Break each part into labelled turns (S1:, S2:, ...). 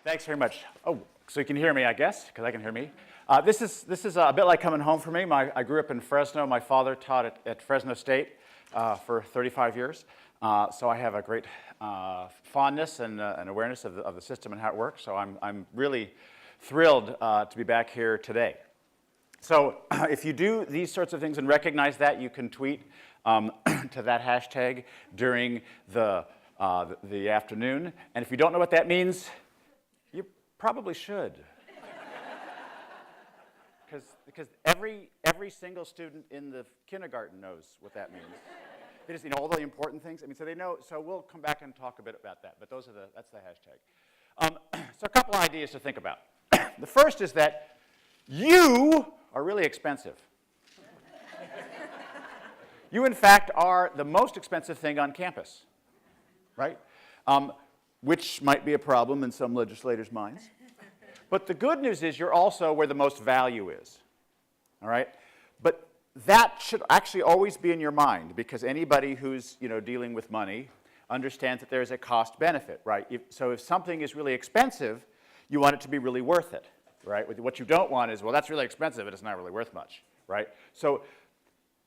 S1: Thanks very much. Oh, so you can hear me, I guess, because I can hear me. This is a bit like coming home for me. I grew up in Fresno. My father taught at Fresno State for 35 years. So I have a great fondness and awareness of the system and how it works. So I'm really thrilled to be back here today. So if you do these sorts of things and recognize that, you can tweet to that hashtag during the afternoon. And if you don't know what that means, you probably should. Because every single student in the kindergarten knows what that means. They just all the important things. I mean, so they know. So we'll come back and talk a bit about that. But that's the hashtag. So a couple of ideas to think about. The first is that you are really expensive. You, in fact, are the most expensive thing on campus, right? Which might be a problem in some legislators' minds. But the good news is you're also where the most value is, all right? But that should actually always be in your mind, because anybody who's dealing with money understands that there's a cost-benefit, right? So if something is really expensive, you want it to be really worth it, right? What you don't want is, well, that's really expensive, but it's not really worth much, right? So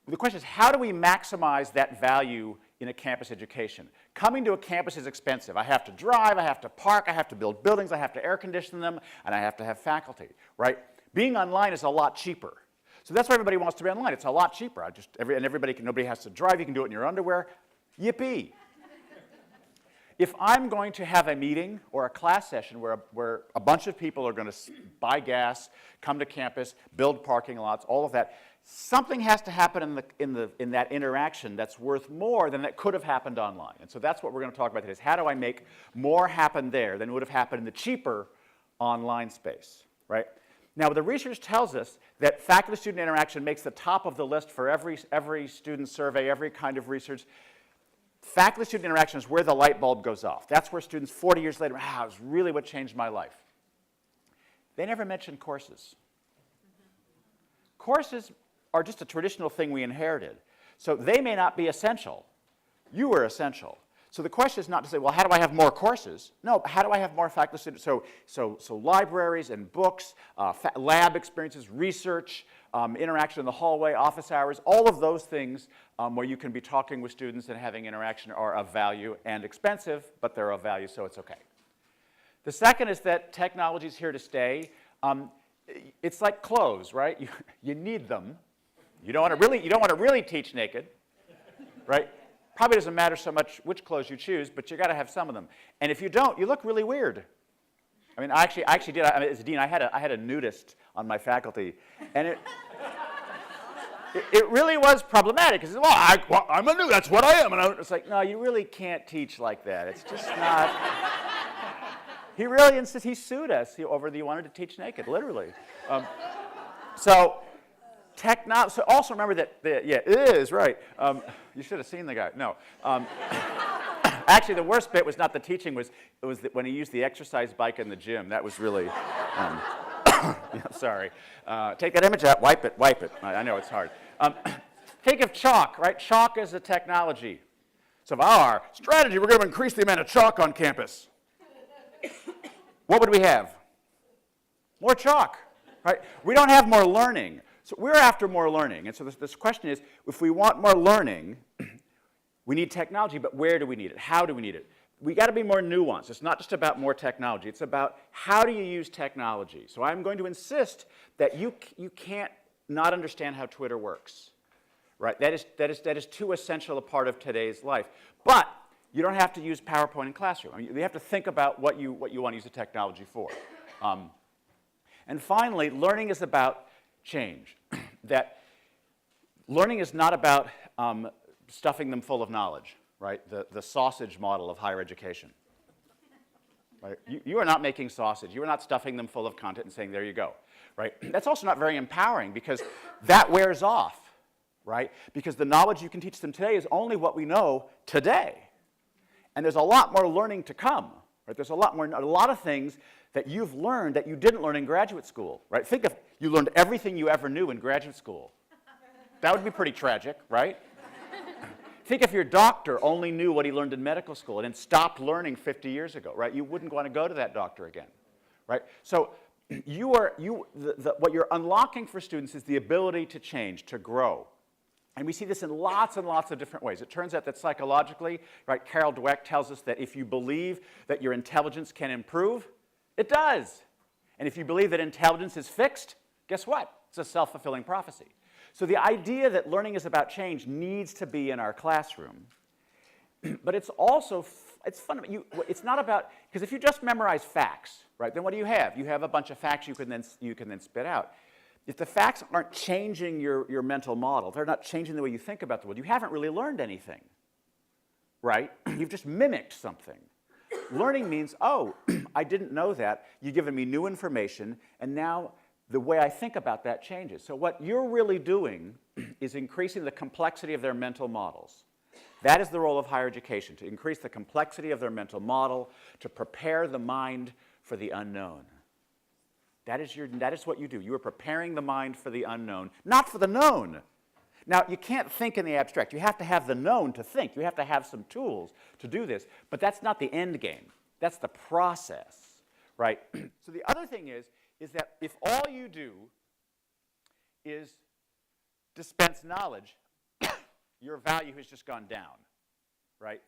S1: the question is, how do we maximize that value in a campus education? Coming to a campus is expensive. I have to drive, I have to park, I have to build buildings, I have to air condition them, and I have to have faculty, right? Being online is a lot cheaper. So that's why everybody wants to be online. It's a lot cheaper. Nobody has to drive. You can do it in your underwear. Yippee. If I'm going to have a meeting or a class session where a bunch of people are going to buy gas, come to campus, build parking lots, all of that, something has to happen in that interaction that's worth more than that could have happened online. And so that's what we're going to talk about today, is how do I make more happen there than would have happened in the cheaper online space, right? Now, the research tells us that faculty-student interaction makes the top of the list for every student survey, every kind of research. Faculty-student interaction is where the light bulb goes off. That's where students 40 years later, it was really what changed my life. They never mention courses. Courses are just a traditional thing we inherited. So they may not be essential. You are essential. So the question is not to say, well, how do I have more courses? No, how do I have more faculty students? So libraries and books, lab experiences, research, interaction in the hallway, office hours, all of those things where you can be talking with students and having interaction are of value and expensive, but they're of value, so it's okay. The second is that technology is here to stay. It's like clothes, right? You need them. You don't want to really teach naked, right? Probably doesn't matter so much which clothes you choose, but you got to have some of them. And if you don't, you look really weird. I mean, I actually did. As a dean, I had a nudist on my faculty, and it really was problematic. Because I'm a nudist. That's what I am. And it's like, no, you really can't teach like that. It's just not. He really insisted. He sued us over that he wanted to teach naked, literally. So also remember that, it is, right. You should have seen the guy. No. Actually, the worst bit was not the teaching, it was when he used the exercise bike in the gym. That was really, sorry. Take that image out, wipe it. I know it's hard. Think of chalk, right? Chalk is a technology. So our strategy, we're going to increase the amount of chalk on campus. What would we have? More chalk, right? We don't have more learning. So we're after more learning. And so this question is, if we want more learning, we need technology, but where do we need it? How do we need it? We got to be more nuanced. It's not just about more technology. It's about how do you use technology. So I'm going to insist that you can't not understand how Twitter works, right? That is too essential a part of today's life. But you don't have to use PowerPoint in classroom. I mean, you have to think about what you want to use the technology for. And finally, learning is about change. That learning is not about stuffing them full of knowledge, right? The sausage model of higher education. Right? You are not making sausage. You are not stuffing them full of content and saying, there you go, right? That's also not very empowering, because that wears off, right? Because the knowledge you can teach them today is only what we know today. And there's a lot more learning to come, right? There's a lot of things that you've learned that you didn't learn in graduate school, right? Think if you learned everything you ever knew in graduate school. That would be pretty tragic, right? Think if your doctor only knew what he learned in medical school and then stopped learning 50 years ago, right? You wouldn't want to go to that doctor again, right? So what you're unlocking for students is the ability to change, to grow. And we see this in lots and lots of different ways. It turns out that psychologically, right, Carol Dweck tells us that if you believe that your intelligence can improve, it does. And if you believe that intelligence is fixed, guess what? It's a self-fulfilling prophecy. So the idea that learning is about change needs to be in our classroom. But it's also, it's fundamental. It's not about, because if you just memorize facts, right, then what do you have? You have a bunch of facts you can then spit out. If the facts aren't changing your mental model, they're not changing the way you think about the world, you haven't really learned anything, right? You've just mimicked something. Learning means, oh, I didn't know that. You've given me new information, and now the way I think about that changes. So what you're really doing is increasing the complexity of their mental models. That is the role of higher education, to increase the complexity of their mental model, to prepare the mind for the unknown. That is what you do. You are preparing the mind for the unknown, not for the known. Now, you can't think in the abstract. You have to have the known to think. You have to have some tools to do this. But that's not the end game. That's the process, right? So the other thing is that if all you do is dispense knowledge, your value has just gone down, right?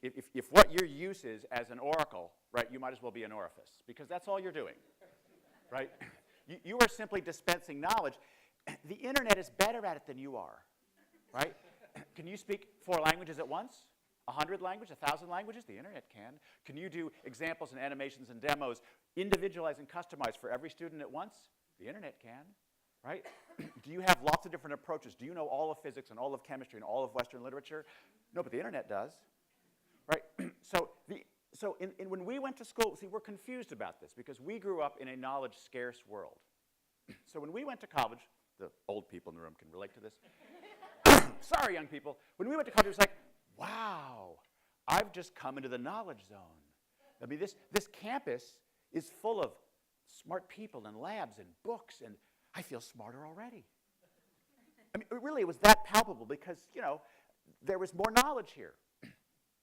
S1: If what your use is as an oracle, right, you might as well be an orifice, because that's all you're doing, right? You are simply dispensing knowledge. The internet is better at it than you are, right? Can you speak 4 languages at once? 100 languages, 1,000 languages? The internet can. Can you do examples and animations and demos, individualized and customized for every student at once? The internet can, right? Do you have lots of different approaches? Do you know all of physics and all of chemistry and all of Western literature? No, but the internet does, right? When we went to school, see, we're confused about this because we grew up in a knowledge-scarce world. So when we went to college, the old people in the room can relate to this. Sorry, young people. When we went to college, it was like, wow, I've just come into the knowledge zone. I mean, this campus is full of smart people and labs and books, and I feel smarter already. I mean, really, it was that palpable because, you know, there was more knowledge here.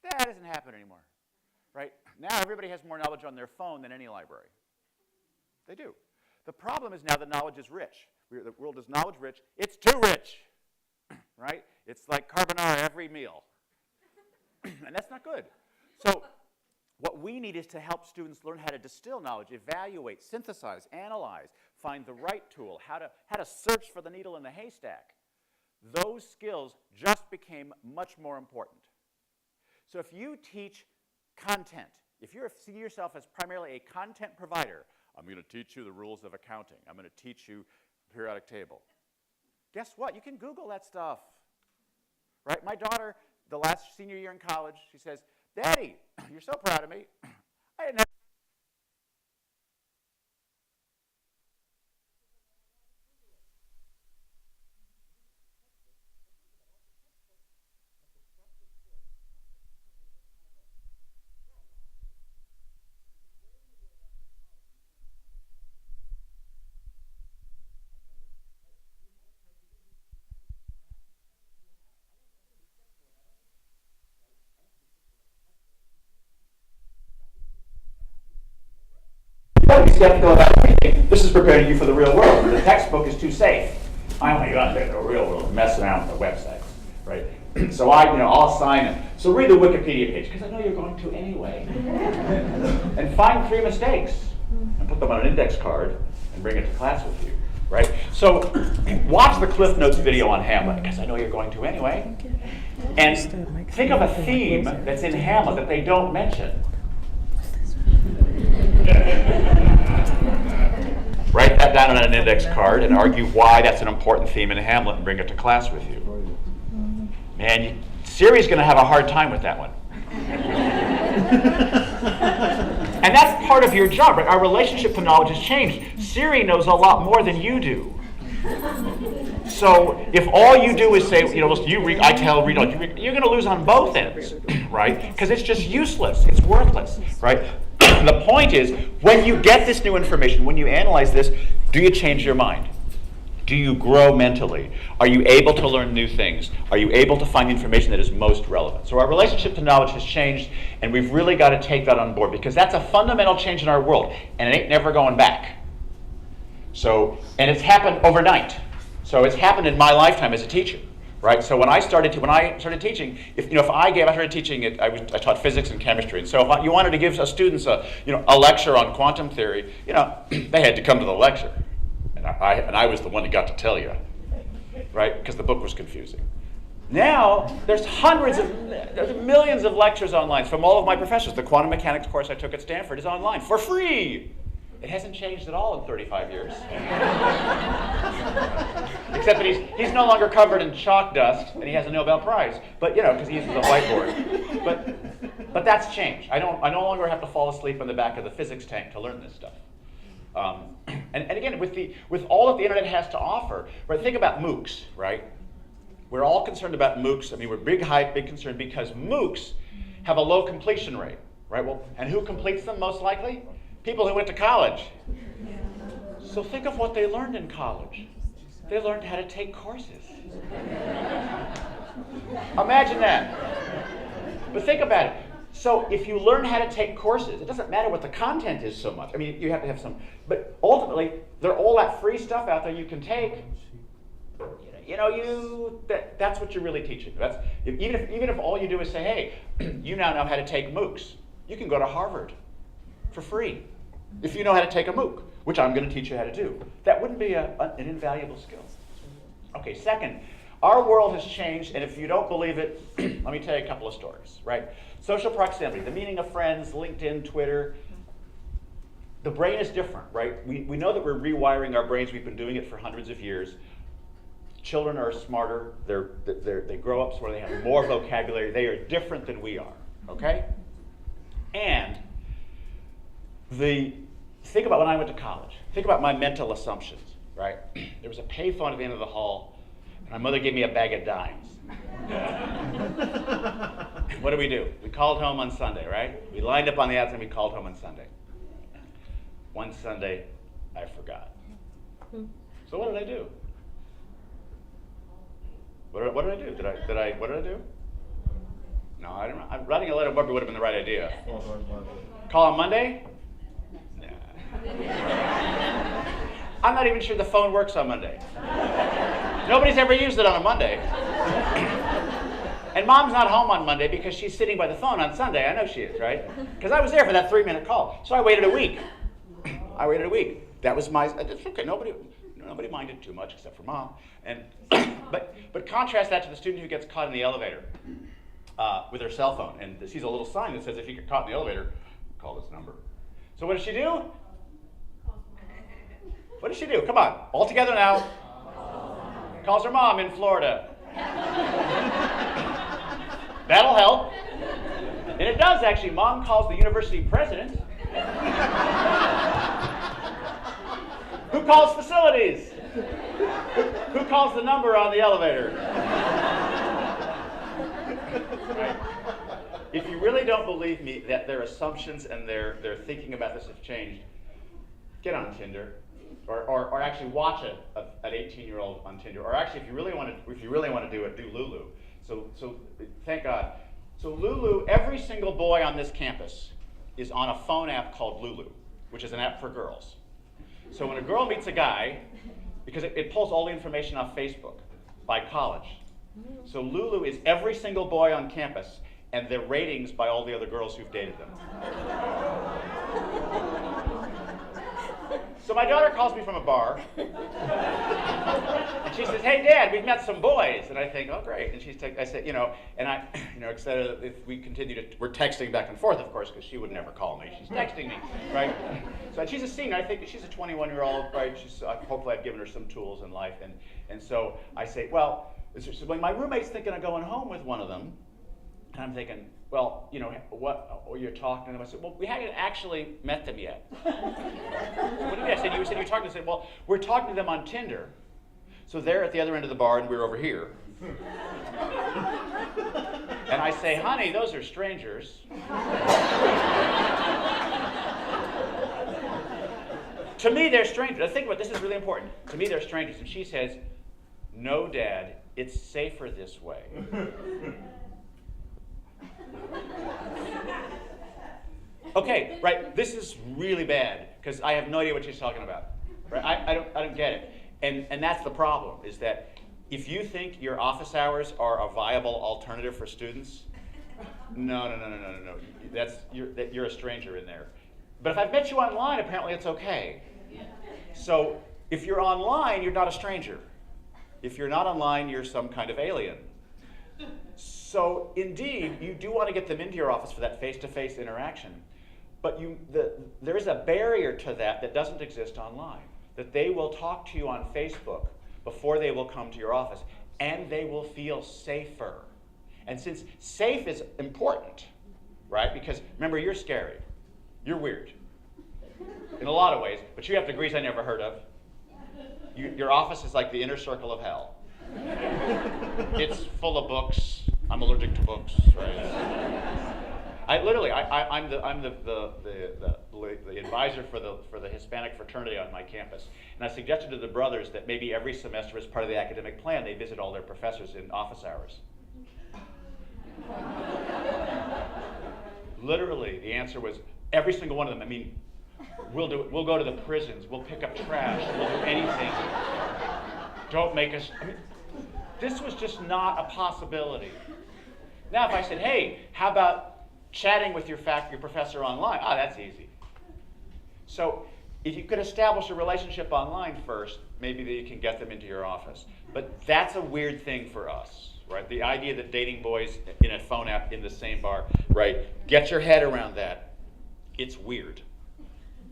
S1: That doesn't happen anymore, right? Now everybody has more knowledge on their phone than any library. They do. The problem is now that knowledge is rich. The world is knowledge rich. It's too rich, right? It's like carbonara every meal. And that's not good. So what we need is to help students learn how to distill knowledge, evaluate, synthesize, analyze, find the right tool, how to search for the needle in the haystack. Those skills just became much more important. So if you teach content, if you see yourself as primarily a content provider, I'm going to teach you the rules of accounting. I'm going to teach you periodic table. Guess what? You can Google that stuff, right? My daughter, the last senior year in college, she says, Daddy, you're so proud of me. I didn't have Don't be skeptical about anything. This is preparing you for the real world. The textbook is too safe. I only got into the real world, mess around with the websites, right? So I'll assign it. So read the Wikipedia page, because I know you're going to anyway. And find 3 mistakes, and put them on an index card, and bring it to class with you, right? So watch the Cliff Notes video on Hamlet, because I know you're going to anyway. And think of a theme that's in Hamlet that they don't mention. Write that down on an index card and argue why that's an important theme in Hamlet and bring it to class with you. Man, Siri's going to have a hard time with that one. And that's part of your job, right? Our relationship to knowledge has changed. Siri knows a lot more than you do. So if all you do is say, you read, I tell, read, you're going to lose on both ends, right? Because it's just useless. It's worthless, right? The point is, when you get this new information, when you analyze this, do you change your mind? Do you grow mentally? Are you able to learn new things? Are you able to find information that is most relevant? So our relationship to knowledge has changed, and we've really got to take that on board, because that's a fundamental change in our world, and it ain't never going back. So, and it's happened overnight. So it's happened in my lifetime as a teacher, right? So when I started teaching, I started teaching, I taught physics and chemistry, and so if you wanted to give students a lecture on quantum theory, they had to come to the lecture. And I was the one who got to tell you, right? Because the book was confusing. Now, there's millions of lectures online from all of my professors. The quantum mechanics course I took at Stanford is online for free. It hasn't changed at all in 35 years. Except that he's no longer covered in chalk dust, and he has a Nobel Prize. But, because he uses a whiteboard. But that's changed. I no longer have to fall asleep in the back of the physics tank to learn this stuff. And again, with all that the internet has to offer, right? Think about MOOCs, right? We're all concerned about MOOCs. I mean, we're big concerned because MOOCs have a low completion rate, right? Well, and who completes them most likely? People who went to college. So think of what they learned in college. They learned how to take courses. Imagine that. But think about it. So if you learn how to take courses, it doesn't matter what the content is so much. I mean, you have to have some, but ultimately, they're all that free stuff out there you can take. That's what you're really teaching. Even if all you do is say, hey, you now know how to take MOOCs. You can go to Harvard for free if you know how to take a MOOC, which I'm going to teach you how to do. That wouldn't be an invaluable skill. Okay, second, our world has changed, and if you don't believe it, let me tell you a couple of stories, right? Social proximity, the meaning of friends, LinkedIn, Twitter. The brain is different, right? We know that we're rewiring our brains. We've been doing it for hundreds of years. Children are smarter. They grow up smarter. They have more vocabulary. They are different than we are, okay? And think about when I went to college. Think about my mental assumptions, right? There was a payphone at the end of the hall, and my mother gave me a bag of dimes. What do? We called home on Sunday, right? We lined up on the outside and we called home on Sunday. One Sunday, I forgot. So what did I do? What did I do? What did I do? No, I don't know. Writing a letter probably would have been the right idea. Call on Monday? Nah. I'm not even sure the phone works on Monday. Nobody's ever used it on a Monday. And Mom's not home on Monday because she's sitting by the phone on Sunday. I know she is, right? Because I was there for that 3-minute call. So I waited a week. That was it's okay. Nobody minded too much except for Mom. And but contrast that to the student who gets caught in the elevator with her cell phone and sees a little sign that says, if you get caught in the elevator, call this number. So what does she do? What does she do? Come on, all together now. Calls her mom in Florida. That'll help. And it does, actually. Mom calls the university president. Who calls facilities? Who calls the number on the elevator? Right. If you really don't believe me that their assumptions and their thinking about this have changed, get on Tinder. Or actually watch an 18-year-old on Tinder. Or actually, if you really want to do it, do Lulu. So thank God. So Lulu, every single boy on this campus is on a phone app called Lulu, which is an app for girls. So when a girl meets a guy, because it pulls all the information off Facebook by college. So Lulu is every single boy on campus and their ratings by all the other girls who've dated them. So my daughter calls me from a bar, and she says, "Hey, Dad, we've met some boys." And I think, "Oh, great." And I said, excited. We're texting back and forth, of course, because she would never call me. She's texting me, right? So she's a senior. I think she's a 21-year-old, right? Hopefully I've given her some tools in life. And so I say, well, my roommate's thinking of going home with one of them. And I'm thinking, well, what you're talking to them? I said, well, we haven't actually met them yet. What do you mean? I said, you said you're talking to them. I said, well, we're talking to them on Tinder. So they're at the other end of the bar and we're over here. And I say, honey, those are strangers. To me, they're strangers. Think about this, is really important. To me, they're strangers. And she says, no, Dad, it's safer this way. Okay, right, this is really bad, because I have no idea what she's talking about. Right? I don't get it. And that's the problem, is that if you think your office hours are a viable alternative for students, no. You're a stranger in there. But if I've met you online, apparently it's okay. So if you're online, you're not a stranger. If you're not online, you're some kind of alien. So indeed, you do want to get them into your office for that face-to-face interaction. But there is a barrier to that doesn't exist online. That they will talk to you on Facebook before they will come to your office, and they will feel safer. And since safe is important, right? Because remember, you're scary. You're weird. In a lot of ways, but you have degrees I never heard of. Your office is like the inner circle of hell. It's full of books. I'm allergic to books, right? I'm the advisor for the Hispanic fraternity on my campus, and I suggested to the brothers that maybe every semester, as part of the academic plan, they visit all their professors in office hours. Literally, the answer was every single one of them. I mean, we'll do it. We'll go to the prisons. We'll pick up trash. We'll do anything. Don't make us. I mean, this was just not a possibility. Now, if I said, hey, how about chatting with your professor online? That's easy. So if you could establish a relationship online first, maybe you can get them into your office. But that's a weird thing for us, right? The idea that dating boys in a phone app in the same bar, right? Get your head around that. It's weird.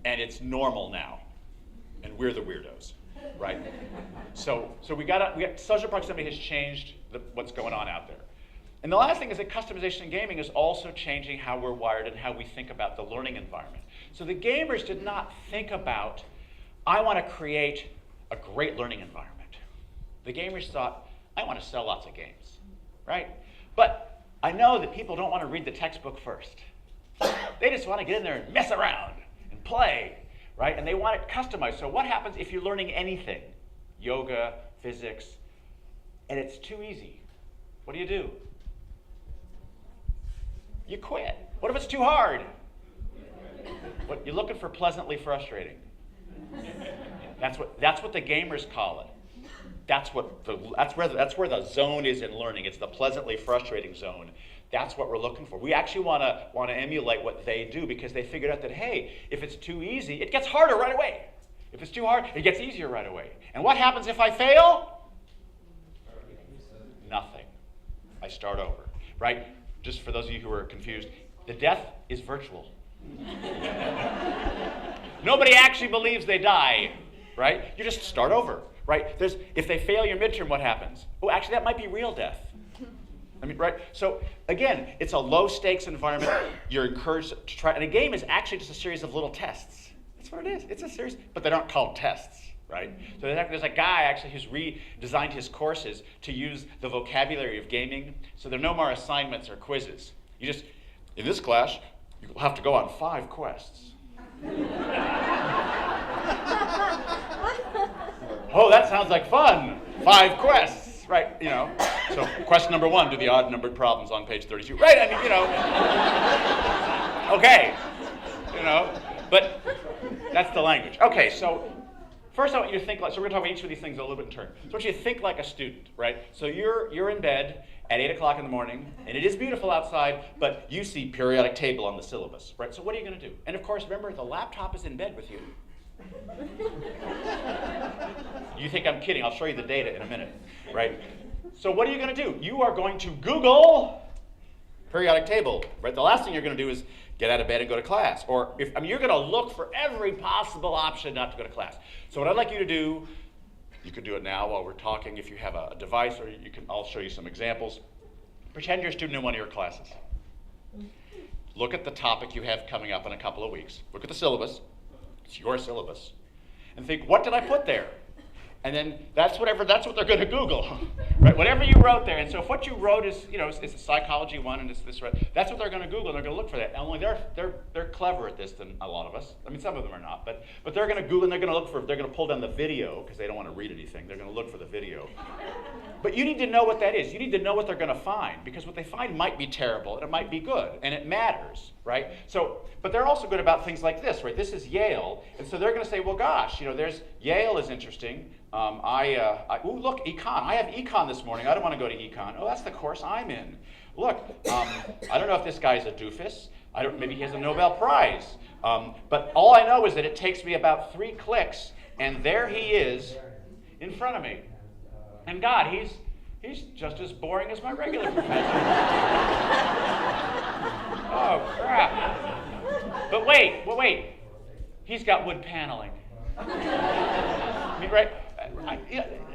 S1: And it's normal now. And we're the weirdos, right? So social proximity has changed what's going on out there. And the last thing is that customization in gaming is also changing how we're wired and how we think about the learning environment. So the gamers did not think about, I want to create a great learning environment. The gamers thought, I want to sell lots of games, right? But I know that people don't want to read the textbook first. They just want to get in there and mess around and play, right? And they want it customized. So what happens if you're learning anything? Yoga, physics, and it's too easy? What do? You quit. What if it's too hard? What, you're looking for pleasantly frustrating. That's what the gamers call it. That's where the zone is in learning. It's the pleasantly frustrating zone. That's what we're looking for. We actually want to emulate what they do, because they figured out that, hey, if it's too easy, it gets harder right away. If it's too hard, it gets easier right away. And what happens if I fail? Nothing. I start over, right? Just for those of you who are confused, the death is virtual. Nobody actually believes they die, right? You just start over, right? If they fail your midterm, what happens? Oh, actually, that might be real death. I mean, right? So again, it's a low-stakes environment. You're encouraged to try, and a game is actually just a series of little tests. That's what it is. It's a series, but they're not called tests, right? So there's a guy actually who's redesigned his courses to use the vocabulary of gaming. So there are no more assignments or quizzes. You just, in this class, you'll have to go on 5 quests. Oh, that sounds like fun. 5 quests, right? You know. So question number 1, do the odd-numbered problems on page 32. Right? I mean, you know. Okay. You know. But that's the language. Okay, so first I want you to think like, so we're going to talk about each of these things a little bit in turn. So I want you to think like a student, right? So you're in bed at 8 o'clock in the morning, and it is beautiful outside, but you see periodic table on the syllabus, right? So what are you going to do? And of course, remember, the laptop is in bed with you. You think I'm kidding? I'll show you the data in a minute, right? So what are you going to do? You are going to Google periodic table, right? The last thing you're going to do is get out of bed and go to class. Or you're going to look for every possible option not to go to class. So what I'd like you to do, you could do it now while we're talking if you have a device, or I'll show you some examples. Pretend you're a student in one of your classes. Look at the topic you have coming up in a couple of weeks. Look at the syllabus. It's your syllabus. And think, what did I put there? And then that's what they're going to Google, Right? Whatever you wrote there. And so if what you wrote is, is a psychology one and it's this, right, that's what they're going to Google. They're going to look for that. And only they're clever at this than a lot of us. I mean, some of them are not, but they're going to Google and they're going to pull down the video because they don't want to read anything. They're going to look for the video. But you need to know what that is. You need to know what they're going to find, because what they find might be terrible and it might be good, and it matters, right? So, but they're also good about things like this, right? This is Yale, and so they're going to say, well, gosh, there's Yale is interesting. Ooh, look, econ. I have econ this morning. I don't want to go to econ. Oh, that's the course I'm in. Look, I don't know if this guy's a doofus. Maybe he has a Nobel Prize. But all I know is that it takes me about 3 clicks, and there he is in front of me. And God, he's just as boring as my regular professor. Oh, crap. But wait. He's got wood paneling. I mean, right?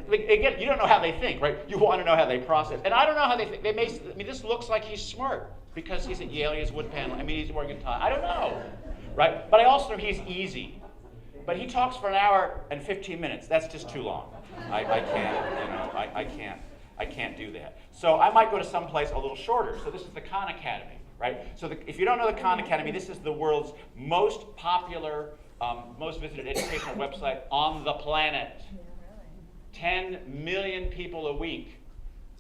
S1: Again, you don't know how they think, right? You want to know how they process. And I don't know how they think. This looks like he's smart because he's at Yale, he has wood paneling. I mean, he's working time. I don't know, right? But I also know he's easy. But he talks for an hour and 15 minutes. That's just too long. I can't do that. So I might go to some place a little shorter. So this is the Khan Academy, right? So if you don't know the Khan Academy, this is the world's most popular, most visited educational website on the planet. 10 million people a week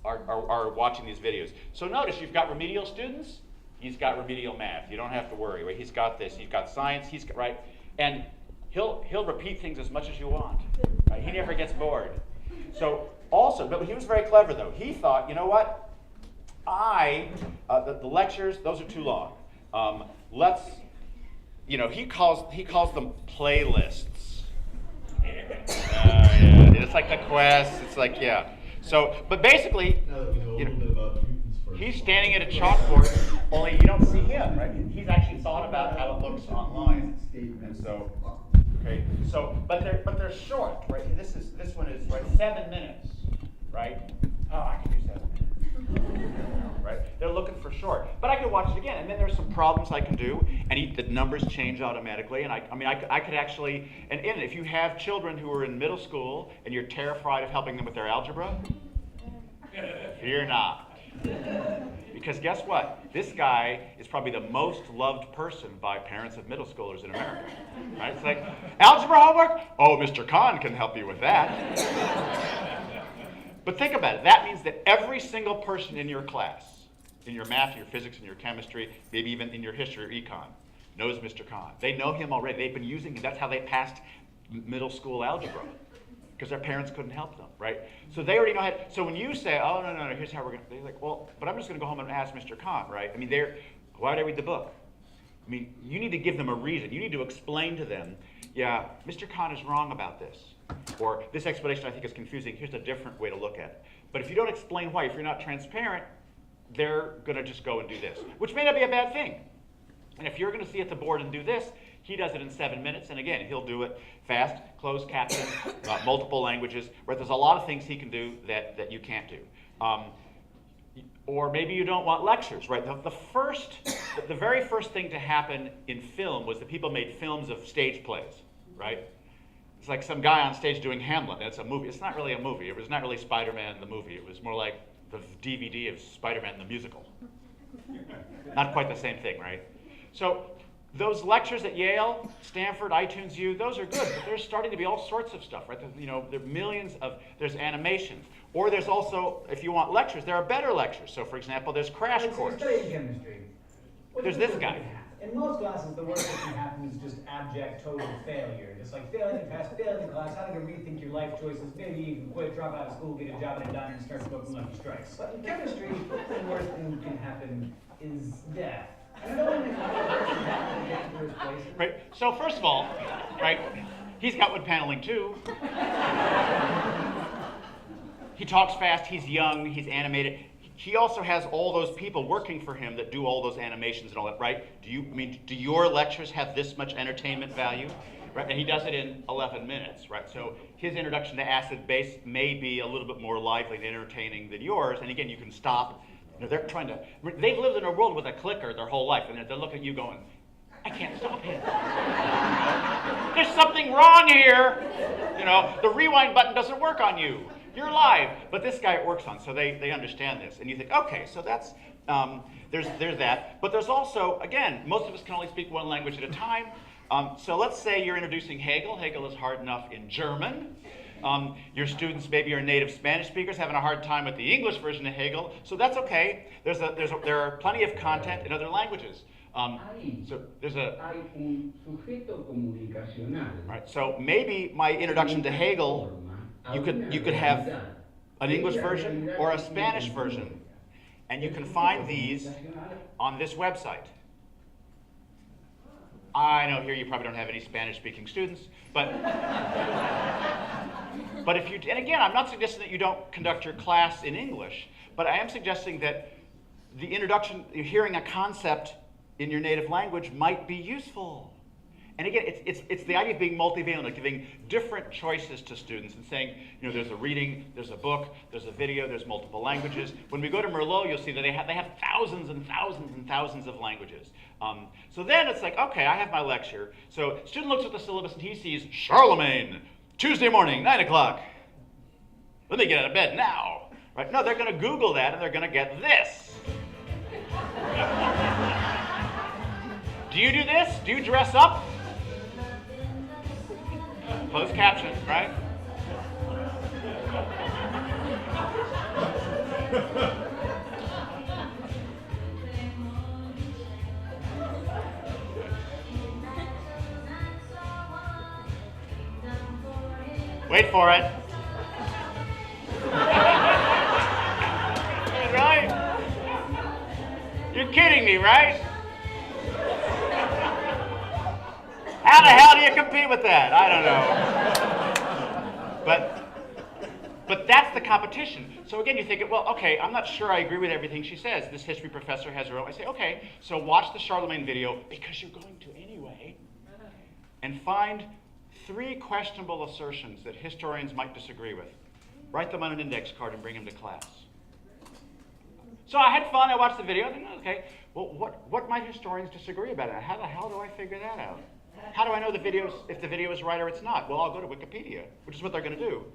S1: are watching these videos. So notice you've got remedial students. He's got remedial math. You don't have to worry, right? He's got this. He's got science. Right? And he'll repeat things as much as you want. Right? He never gets bored. So also, but he was very clever though. He thought, you know what? The lectures, those are too long. He calls them playlists. It's like the quest. It's like, yeah. So, but basically, he's standing at a chalkboard, only you don't see him, right? He's actually thought about how it looks online. And so, okay. So, but they're short, right? This one is right 7 minutes, right? Oh, I can do 7 minutes. Right? They're looking for short. But I could watch it again, and then there's some problems I can do, and the numbers change automatically. And I could actually, and if you have children who are in middle school and you're terrified of helping them with their algebra, fear not. Because guess what? This guy is probably the most loved person by parents of middle schoolers in America. Right? It's like, algebra homework? Oh, Mr. Khan can help you with that. But think about it. That means that every single person in your class, in your math, your physics, and your chemistry, maybe even in your history or econ, knows Mr. Khan. They know him already. They've been using him. That's how they passed middle school algebra, because their parents couldn't help them, right? So they already know how. So when you say, oh, no, here's how we're going to, they're like, well, but I'm just going to go home and ask Mr. Khan, right? I mean, why did I read the book? I mean, you need to give them a reason. You need to explain to them, yeah, Mr. Khan is wrong about this. Or this explanation I think is confusing. Here's a different way to look at it. But if you don't explain why, if you're not transparent, they're going to just go and do this, which may not be a bad thing. And if you're going to see at the board and do this, he does it in 7 minutes. And again, he'll do it fast, closed caption, multiple languages, where there's a lot of things he can do that you can't do. Or maybe you don't want lectures, right? The very first thing to happen in film was that people made films of stage plays, right? It's like some guy on stage doing Hamlet. That's a movie. It's not really a movie. It was not really Spider-Man the movie. It was more like the DVD of Spider-Man the musical. Not quite the same thing, right? So those lectures at Yale, Stanford, iTunes U, those are good, but there's starting to be all sorts of stuff, right? There are millions there's animations. Or there's also, if you want lectures, there are better lectures. So for example, there's Crash Course.
S2: Studying chemistry.
S1: There's this guy.
S2: In most classes, the worst that can happen is just abject total failure. Just like failing the test, failing the class, having to rethink your life choices, maybe even quit, drop out of school, get a job at a diner, and start smoking Lucky Strikes. But in chemistry, the worst thing that can happen is death. And no one can get to first place.
S1: Right. So first of all, right, he's got wood paneling too. He talks fast, he's young, he's animated. He also has all those people working for him that do all those animations and all that, right? Do your lectures have this much entertainment value? Right? And he does it in 11 minutes, right? So his introduction to acid base may be a little bit more lively and entertaining than yours. And again, you can stop. They've lived in a world with a clicker their whole life, and they're looking at you going, I can't stop him. There's something wrong here. The rewind button doesn't work on you. You're live. But this guy it works on, so they understand this. And you think, okay, so that's, there's that. But there's also, again, most of us can only speak one language at a time. So let's say you're introducing Hegel. Hegel is hard enough in German. Your students maybe are native Spanish speakers having a hard time with the English version of Hegel. So that's okay. There are plenty of content in other languages. So there's
S3: hay un sujeto comunicacional.
S1: right. So maybe my introduction to Hegel, you could have an English version or a Spanish version, and you can find these on this website. I know here you probably don't have any Spanish-speaking students, but if you, and again, I'm not suggesting that you don't conduct your class in English, but I am suggesting that the introduction, hearing a concept in your native language might be useful. And again, it's the idea of being multivalent, of giving different choices to students and saying, you know, there's a reading, there's a book, there's a video, there's multiple languages. When we go to Merlot, you'll see that they have thousands and thousands and thousands of languages. So then it's like, okay, I have my lecture. So student looks at the syllabus and he sees Charlemagne, Tuesday morning, 9 o'clock. Let me get out of bed now. Right? No, they're going to Google that and they're going to get this. Do you do this? Do you dress up? Closed caption, right? Wait for it. Right? You're kidding me, right? How the hell do you compete with that? I don't know. But that's the competition. So again, you think, well, okay, I'm not sure I agree with everything she says. This history professor has her own. I say, okay, so watch the Charlemagne video, because you're going to anyway, and find 3 questionable assertions that historians might disagree with. Write them on an index card and bring them to class. So I had fun. I watched the video. I think, okay, well, what might historians disagree about it? How the hell do I figure that out? How do I know if the video is right or it's not? Well, I'll go to Wikipedia, which is what they're going to do.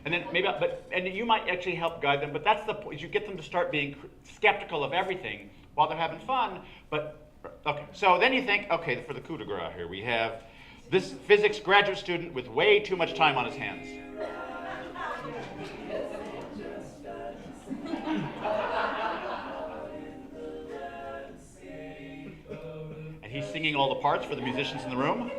S1: And then maybe, and you might actually help guide them. But that's the point. You get them to start being skeptical of everything while they're having fun. But okay, so then you think, okay, for the coup de grace here, we have this physics graduate student with way too much time on his hands. And he's singing all the parts for the musicians in the room.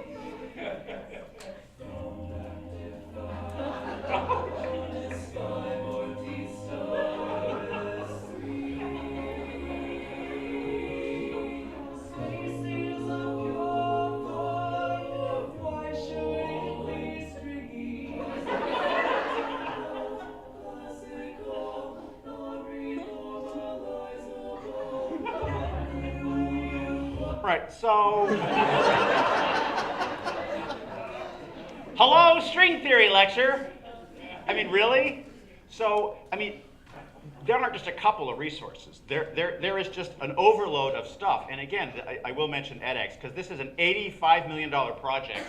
S1: Right, so hello, string theory lecture. I mean, really? So, I mean, there aren't just a couple of resources. There is just an overload of stuff. And again, I will mention edX, because this is an $85 million project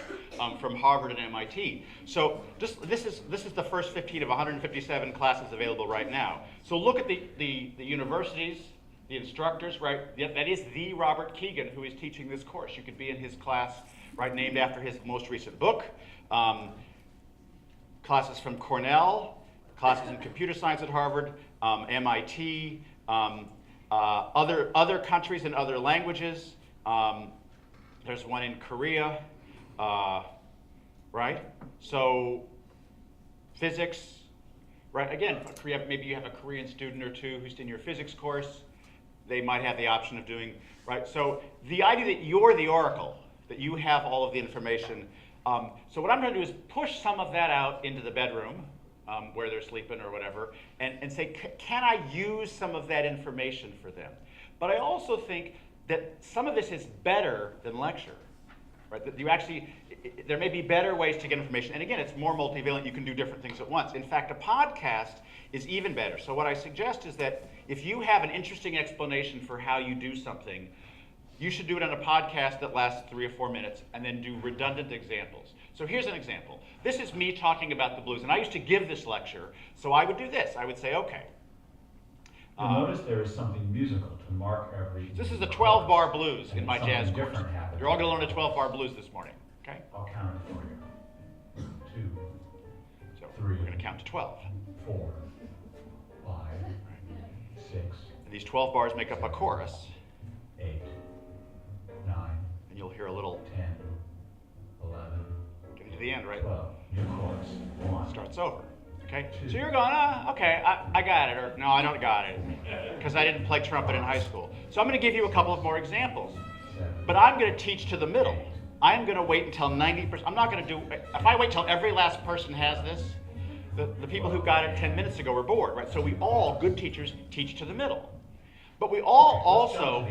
S1: from Harvard and MIT. So this is the first 15 of 157 classes available right now. So look at the universities, the instructors, right? That is the Robert Keegan who is teaching this course. You could be in his class, right, named after his most recent book. Classes from Cornell, classes in computer science at Harvard, MIT, other countries and other languages. There's one in Korea, right? So physics, right? Again, Korea, maybe you have a Korean student or two who's in your physics course. They might have the option of doing, right? So the idea that you're the oracle, that you have all of the information. So what I'm going to do is push some of that out into the bedroom where they're sleeping or whatever, and say, can I use some of that information for them? But I also think that some of this is better than lecture, right? That you actually, there may be better ways to get information. And again, it's more multivalent. You can do different things at once. In fact, a podcast is even better. So what I suggest is that if you have an interesting explanation for how you do something, you should do it on a podcast that lasts 3 or 4 minutes and then do redundant examples. So here's an example. This is me talking about the blues, and I used to give this lecture, so I would do this. I would say, okay.
S4: You'll notice there is something musical to mark every...
S1: This is the 12-bar blues in my jazz course.
S4: Different happens.
S1: You're all going to learn the 12-bar blues this morning, okay?
S4: I'll count it for you. 2,
S1: So
S4: 3,
S1: we're going to count to 12.
S4: 4, 5, 6,
S1: And these 12 bars make up a chorus,
S4: 8, 9,
S1: and you'll hear a little
S4: 10, 11,
S1: getting to the end, right?
S4: 12. New chorus. 1.
S1: Starts over. Okay?
S4: Two.
S1: So you're going, okay, I got it, or no, I don't got it, because I didn't play trumpet in high school. So I'm going to give you a couple of more examples.
S4: 7.
S1: But I'm going to teach to the middle. I'm going to wait until 90%. I'm not going to do, if I wait till every last person has this, the people who got it 10 minutes ago were bored, right? So we all, good teachers, teach to the middle. But we all also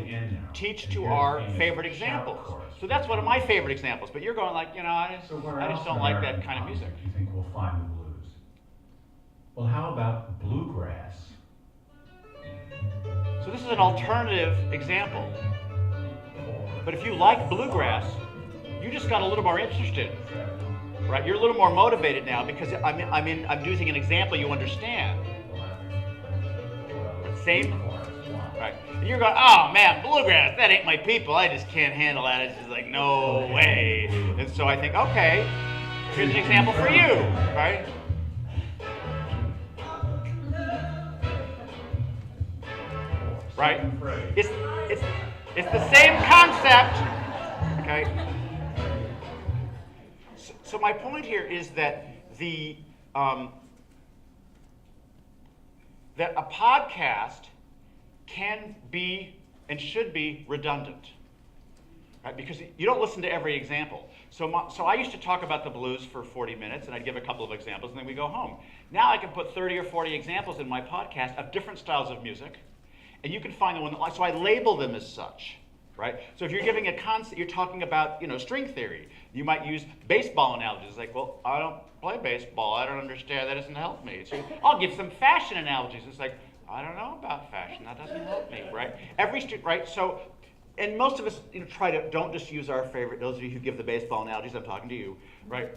S1: teach to our favorite examples. So that's one of my favorite examples. But you're going like, I just don't like that kind of music.
S4: You think we'll find the blues? Well, how about bluegrass?
S1: So this is an alternative example.
S4: 4,
S1: But if you like bluegrass, you just got a little more interested,
S4: 7,
S1: right? You're a little more motivated now because I'm using an example you understand.
S4: 11, 12.
S1: Same,
S4: Chorus. 1.
S1: right? And you're going, oh man, bluegrass, that ain't my people. I just can't handle that. It's just like, no way. And so I think, okay, here's an example for you, right? Right? It's the same concept, okay? So my point here is that that a podcast can be and should be redundant, right? Because you don't listen to every example. So I used to talk about the blues for 40 minutes, and I'd give a couple of examples, and then we go home. Now I can put 30 or 40 examples in my podcast of different styles of music, and you can find the one that, so I label them as such, right? So if you're giving a concept, you're talking about, string theory. You might use baseball analogies, like, well, I don't play baseball. I don't understand. That doesn't help me. So I'll give some fashion analogies. It's like, I don't know about fashion. That doesn't help me, right? Right? So, and most of us, don't just use our favorite. Those of you who give the baseball analogies, I'm talking to you, right?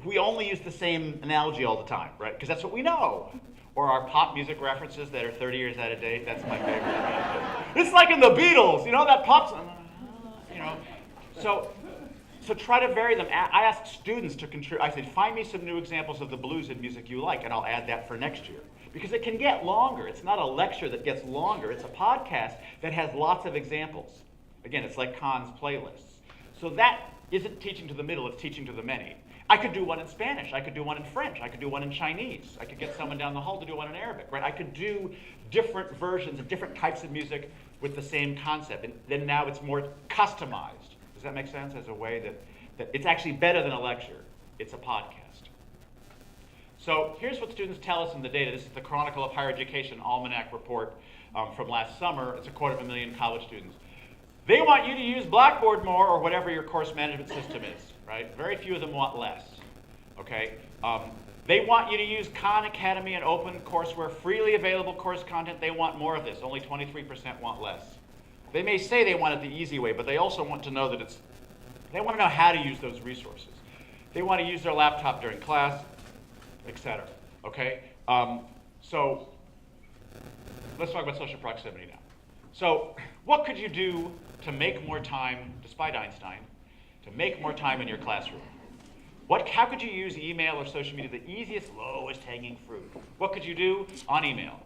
S1: We only use the same analogy all the time, right? Because that's what we know. Or our pop music references that are 30 years out of date. That's my favorite. It's like in the Beatles, that pop song, So try to vary them. I ask students to contribute. I said, find me some new examples of the blues and music you like, and I'll add that for next year. Because it can get longer. It's not a lecture that gets longer. It's a podcast that has lots of examples. Again, it's like Khan's playlists. So that isn't teaching to the middle, it's teaching to the many. I could do one in Spanish. I could do one in French. I could do one in Chinese. I could get someone down the hall to do one in Arabic, right? I could do different versions of different types of music with the same concept. And then now it's more customized. Does that make sense? As a way that it's actually better than a lecture. It's a podcast. So here's what students tell us in the data. This is the Chronicle of Higher Education Almanac report from last summer. It's 250,000 college students. They want you to use Blackboard more or whatever your course management system is, right? Very few of them want less, okay? They want you to use Khan Academy and OpenCourseWare, freely available course content. They want more of this. Only 23% want less. They may say they want it the easy way, but they also want to know that they want to know how to use those resources. They want to use their laptop during class, etc. Okay? So let's talk about social proximity now. So what could you do to make more time, despite Einstein, to make more time in your classroom? How could you use email or social media, the easiest, lowest hanging fruit? What could you do on email?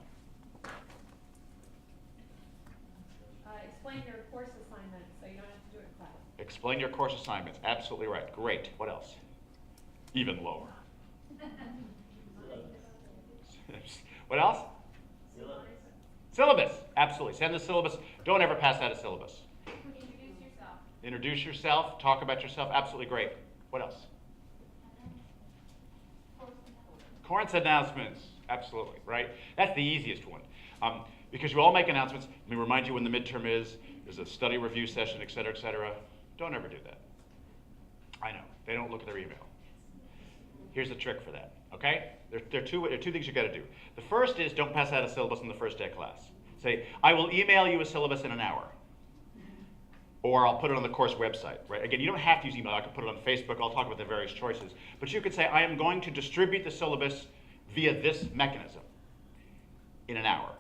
S5: Explain your course assignments so you don't have to do it in class.
S1: Explain your course assignments. Absolutely right. Great. What else? Even lower. What else? Syllabus. Absolutely. Send the syllabus. Don't ever pass out a syllabus.
S5: Introduce yourself.
S1: Introduce yourself. Talk about yourself. Absolutely great. What else? Course announcements. Absolutely, right? That's the easiest one. Because you all make announcements. Let me remind you when the midterm is. There's a study review session, et cetera, et cetera. Don't ever do that. I know. They don't look at their email. Here's the trick for that, okay? There are two things you got to do. The first is don't pass out a syllabus in the first day of class. Say, I will email you a syllabus in an hour. or I'll put it on the course website, right? Again, you don't have to use email. I can put it on Facebook. I'll talk about the various choices. But you could say, I am going to distribute the syllabus via this mechanism in an hour.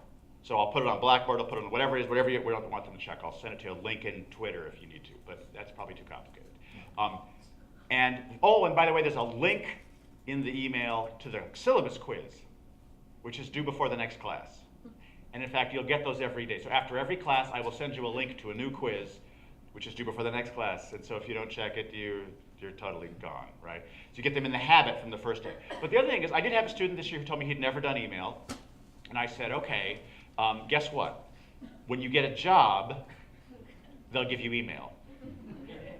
S1: So I'll put it on Blackboard, I'll put it on whatever it is, whatever you want them to check. I'll send it to a link in Twitter if you need to, but that's probably too complicated. And by the way, there's a link in the email to the syllabus quiz, which is due before the next class. And in fact, you'll get those every day. So after every class, I will send you a link to a new quiz, which is due before the next class. And so if you don't check it, you're totally gone, right? So you get them in the habit from the first day. But the other thing is, I did have a student this year who told me he'd never done email. And I said, okay, guess what? When you get a job, they'll give you email.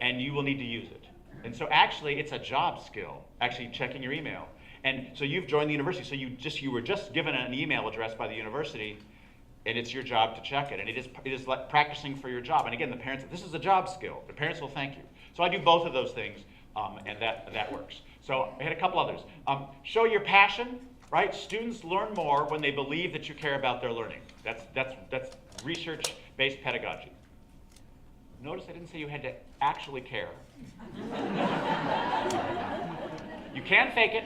S1: And you will need to use it. And so actually, it's a job skill, actually checking your email. And so you've joined the university, so you were just given an email address by the university, and it's your job to check it. And it is like practicing for your job. And again, the parents, this is a job skill. The parents will thank you. So I do both of those things, and that works. So I had a couple others. Show your passion, right? Students learn more when they believe that you care about their learning. That's research-based pedagogy. Notice I didn't say you had to actually care. You can fake it,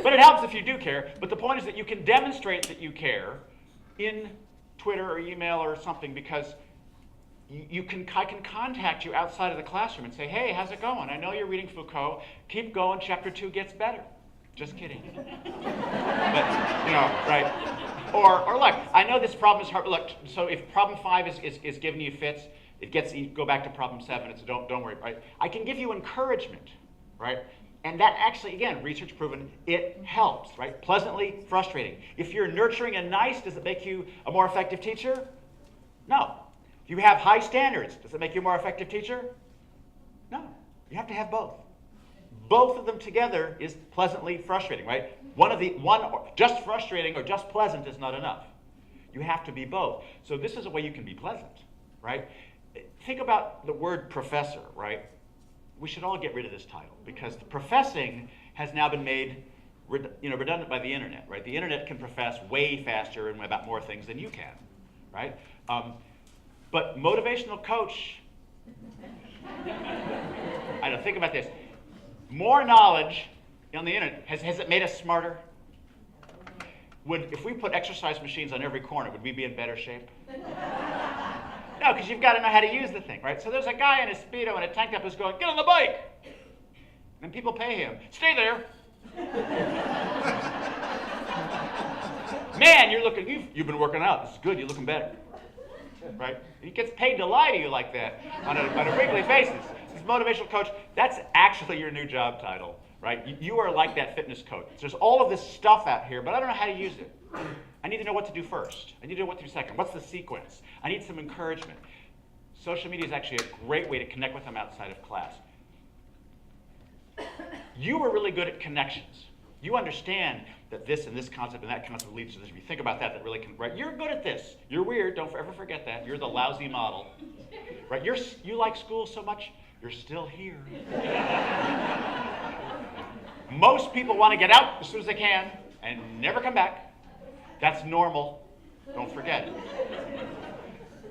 S1: but it helps if you do care. But the point is that you can demonstrate that you care in Twitter or email or something, because I can contact you outside of the classroom and say, hey, how's it going? I know you're reading Foucault. Keep going. Chapter 2 gets better. Just kidding. But, right? Or look, I know this problem is hard. Look, so if problem 5 is giving you fits, you go back to problem 7. It's don't worry, right? I can give you encouragement, right? And that actually, again, research proven, it helps, right? Pleasantly frustrating. If you're nurturing and nice, does it make you a more effective teacher? No. If you have high standards, does it make you a more effective teacher? No. You have to have both. Both of them together is pleasantly frustrating, right? Just frustrating or just pleasant is not enough. You have to be both. So this is a way you can be pleasant, right? Think about the word professor, right? We should all get rid of this title, because the professing has now been made redundant by the internet, right? The internet can profess way faster and about more things than you can, right? But motivational coach, I don't think about this. More knowledge on the internet, has it made us smarter? If we put exercise machines on every corner, would we be in better shape? No, because you've got to know how to use the thing, right? So there's a guy in a Speedo and a tank top who's going, get on the bike! And people pay him, stay there. Man, you've been working out. This is good, you're looking better. Right? He gets paid to lie to you like that on a weekly basis. This motivational coach, that's actually your new job title, right? You are like that fitness coach. There's all of this stuff out here, but I don't know how to use it. I need to know what to do first. I need to know what to do second. What's the sequence? I need some encouragement. Social media is actually a great way to connect with them outside of class. You are really good at connections. You understand that this and this concept and that concept leads to this. If you think about that really can, right? You're good at this. You're weird. Don't ever forget that. You're the lousy model, right? You like school so much, you're still here. Most people want to get out as soon as they can and never come back. That's normal. Don't forget it.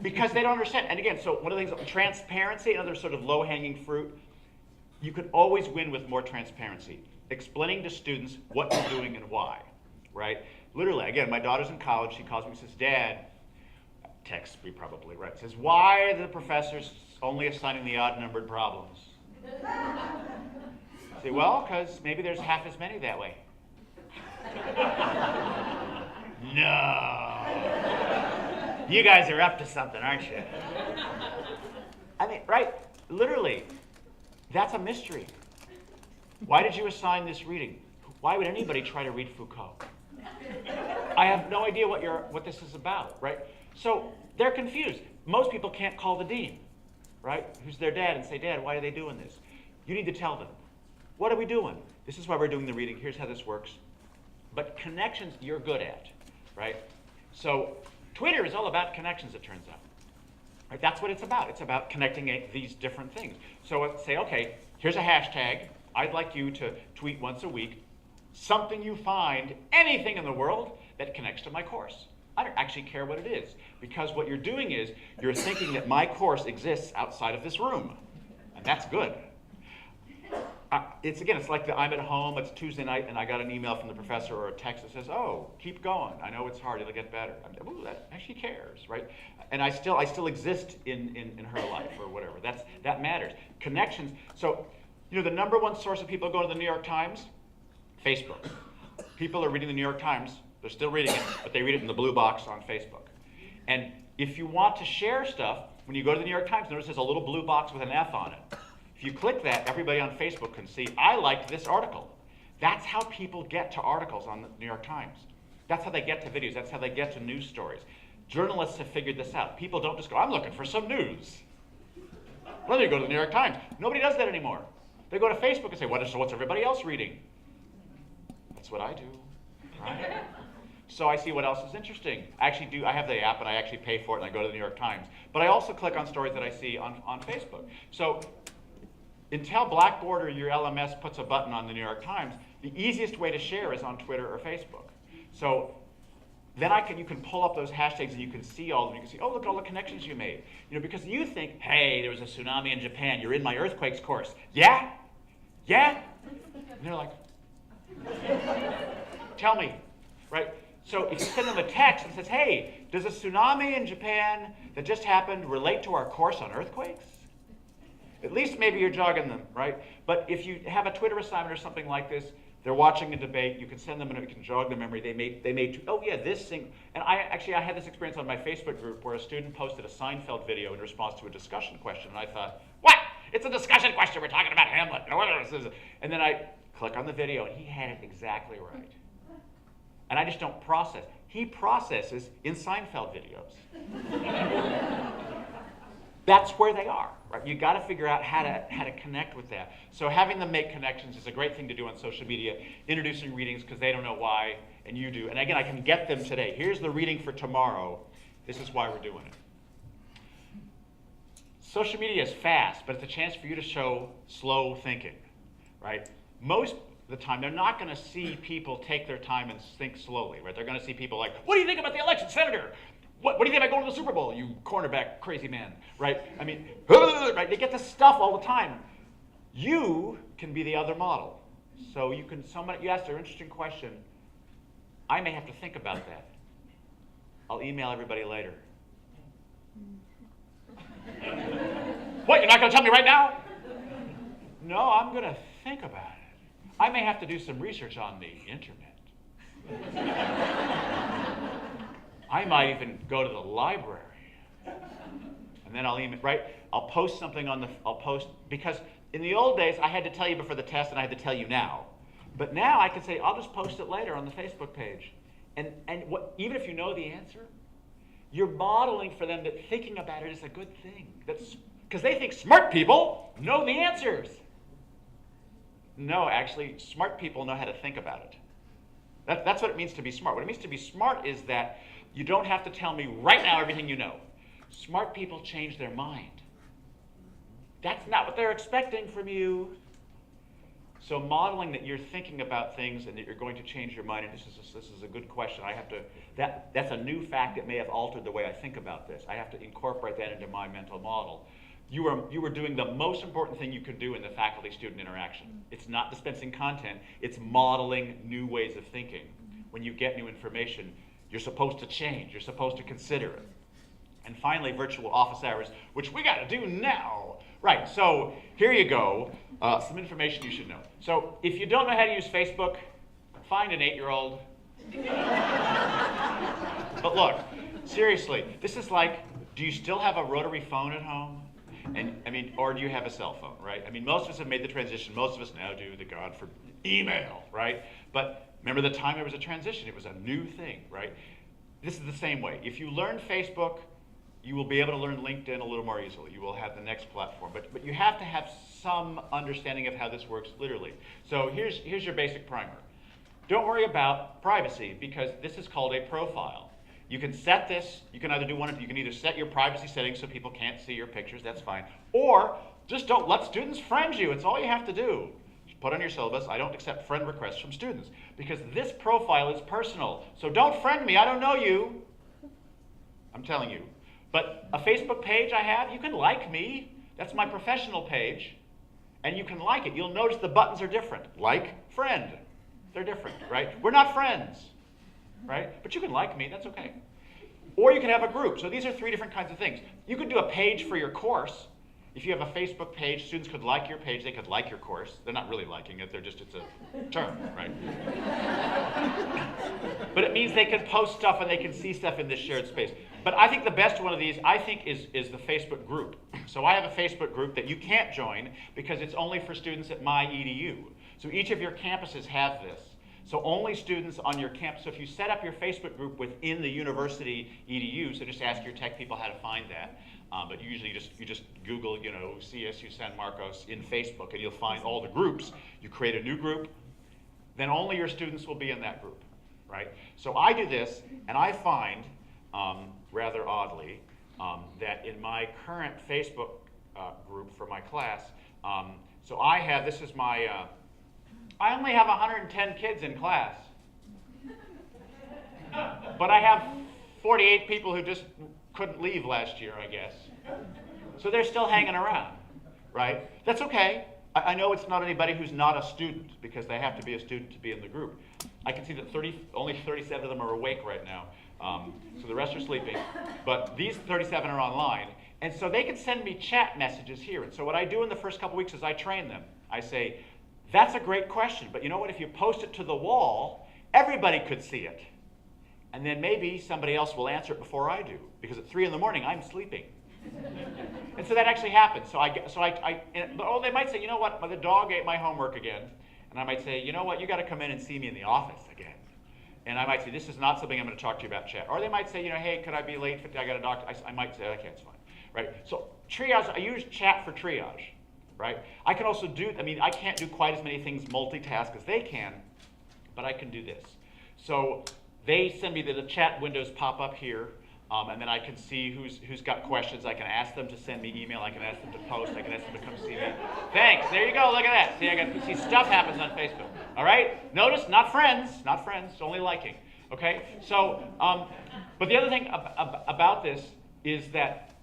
S1: Because they don't understand. And again, so one of the things, transparency, another sort of low-hanging fruit, you can always win with more transparency. Explaining to students what you're doing and why, right? Literally, again, my daughter's in college. She calls me and says, Dad, texts me probably, right? Says, why are the professors only assigning the odd-numbered problems? I say, well, because maybe there's half as many that way. No. You guys are up to something, aren't you? I mean, right? Literally, that's a mystery. Why did you assign this reading? Why would anybody try to read Foucault? I have no idea what this is about, right? So they're confused. Most people can't call the dean, right? Who's their dad and say, Dad, why are they doing this? You need to tell them. What are we doing? This is why we're doing the reading. Here's how this works. But connections you're good at, right? So Twitter is all about connections, it turns out. Right? That's what it's about. It's about connecting these different things. So let's say, okay, here's a hashtag. I'd like you to tweet once a week something you find, anything in the world that connects to my course. I don't actually care what it is, because what you're doing is you're thinking that my course exists outside of this room, and that's good. It's like I'm at home, it's Tuesday night, and I got an email from the professor or a text that says, oh, keep going. I know it's hard, it'll get better. Ooh, that actually cares, right? And I still exist in her life or whatever. That matters. Connections. So, the number one source of people going to the New York Times? Facebook. People are reading the New York Times. They're still reading it, but they read it in the blue box on Facebook. And if you want to share stuff, when you go to the New York Times, notice there's a little blue box with an F on it. If you click that, everybody on Facebook can see, I liked this article. That's how people get to articles on the New York Times. That's how they get to videos. That's how they get to news stories. Journalists have figured this out. People don't just go, I'm looking for some news. Well, you go to the New York Times. Nobody does that anymore. They go to Facebook and say, what's everybody else reading? That's what I do. Right? So I see what else is interesting. I have the app and I actually pay for it and I go to the New York Times. But I also click on stories that I see on Facebook. So until Blackboard or your LMS puts a button on the New York Times, the easiest way to share is on Twitter or Facebook. So then you can pull up those hashtags and you can see all of them. You can see, oh, look at all the connections you made. Because you think, hey, there was a tsunami in Japan. You're in my earthquakes course. Yeah? Yeah? And they're like, tell me, right? So if you send them a text that says, hey, does a tsunami in Japan that just happened relate to our course on earthquakes? At least maybe you're jogging them, right? But if you have a Twitter assignment or something like this, they're watching a debate, you can send them and you can jog their memory. They made oh yeah, this thing. And I had this experience on my Facebook group where a student posted a Seinfeld video in response to a discussion question. And I thought, what? It's a discussion question. We're talking about Hamlet. And then I click on the video and he had it exactly right. And I just don't process. He processes in Seinfeld videos. That's where they are, right? You got to figure out how to connect with that. So having them make connections is a great thing to do on social media. Introducing readings because they don't know why, and you do. And again, I can get them today. Here's the reading for tomorrow. This is why we're doing it. Social media is fast, but it's a chance for you to show slow thinking, right? Most of the time, they're not going to see people take their time and think slowly, right? They're going to see people like, what do you think about the election, Senator? What do you think about going to the Super Bowl, you cornerback crazy man, right? Right? They get this stuff all the time. You can be the other model. So you asked an interesting question. I may have to think about that. I'll email everybody later. What, you're not going to tell me right now? No, I'm going to think about it. I may have to do some research on the internet. I might even go to the library. And then I'll email, right? I'll post something because in the old days, I had to tell you before the test and I had to tell you now. But now I can say, I'll just post it later on the Facebook page. And even if you know the answer, you're modeling for them that thinking about it is a good thing. Because they think smart people know the answers. No, actually, smart people know how to think about it. That's what it means to be smart. What it means to be smart is that you don't have to tell me right now everything you know. Smart people change their mind. That's not what they're expecting from you. So modeling that you're thinking about things and that you're going to change your mind, and this is a good question. That's a new fact that may have altered the way I think about this. I have to incorporate that into my mental model. You were doing the most important thing you could do in the faculty-student interaction. It's not dispensing content, it's modeling new ways of thinking. When you get new information, you're supposed to change, you're supposed to consider it. And finally, virtual office hours, which we got to do now. Right, so here you go, some information you should know. So if you don't know how to use Facebook, find an 8-year-old. But look, seriously, this is like, do you still have a rotary phone at home? Or do you have a cell phone, right? Most of us have made the transition. Most of us now do, the God for email, right? But remember the time there was a transition, it was a new thing, right? This is the same way. If you learn Facebook, you will be able to learn LinkedIn a little more easily. You will have the next platform. But you have to have some understanding of how this works literally. So here's your basic primer. Don't worry about privacy because this is called a profile. You can set this, you can either do one, you can either set your privacy settings so people can't see your pictures, that's fine. Or just don't let students friend you, it's all you have to do. Just put on your syllabus, I don't accept friend requests from students because this profile is personal. So don't friend me, I don't know you. I'm telling you. But a Facebook page I have, you can like me. That's my professional page. And you can like it. You'll notice the buttons are different. Like, friend. They're different, right? We're not friends, right? But you can like me, that's okay. Or you can have a group. So these are 3 different kinds of things. You could do a page for your course. If you have a Facebook page, students could like your page, they could like your course. They're not really liking it, it's a term, right? But it means they can post stuff and they can see stuff in this shared space. But I think the best one of these, I think, is the Facebook group. So I have a Facebook group that you can't join because it's only for students at my edu. So each of your campuses have this. So only students on your campus, so if you set up your Facebook group within the university edu, so just ask your tech people how to find that. But usually you just Google, CSU San Marcos in Facebook, and you'll find all the groups. You create a new group, then only your students will be in that group, right? So I do this, and I find, rather oddly, that in my current Facebook group for my class, so I have, this is my, I only have 110 kids in class, but I have 48 people who just couldn't leave last year, I guess. So they're still hanging around, right? That's okay. I know it's not anybody who's not a student because they have to be a student to be in the group. I can see that only 37 of them are awake right now. So the rest are sleeping. But these 37 are online. And so they can send me chat messages here. And so what I do in the first couple weeks is I train them. I say, that's a great question, but you know what? If you post it to the wall, everybody could see it. And then maybe somebody else will answer it before I do, because at 3 in the morning, I'm sleeping. And so that actually happens. Oh, they might say, you know what, the dog ate my homework again. And I might say, you know what, you got to come in and see me in the office again. And I might say, this is not something I'm going to talk to you about chat. Or they might say, hey, could I be late? I got a doctor. I might say, okay, it's fine. Right? So triage, I use chat for triage. Right? I can also do, I can't do quite as many things multitask as they can, but I can do this. So they send me the chat windows pop up here, and then I can see who's got questions. I can ask them to send me email. I can ask them to post. I can ask them to come see me. Thanks. There you go. Look at that. See, stuff happens on Facebook. All right? Notice, not friends, only liking. Okay? So, but the other thing about this is that,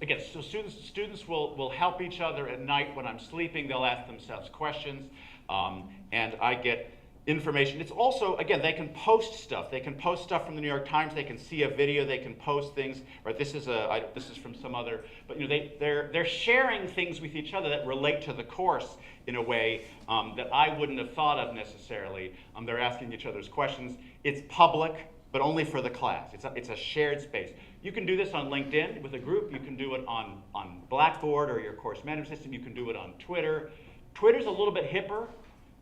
S1: again, so students will help each other at night when I'm sleeping. They'll ask themselves questions, and I get information. It's also, again, they can post stuff. They can post stuff from the New York Times. They can see a video. They can post things. Right? This is from some other. But they're sharing things with each other that relate to the course in a way that I wouldn't have thought of necessarily. They're asking each other's questions. It's public, but only for the class. It's a shared space. You can do this on LinkedIn with a group. You can do it on Blackboard or your course management system. You can do it on Twitter. Twitter's a little bit hipper,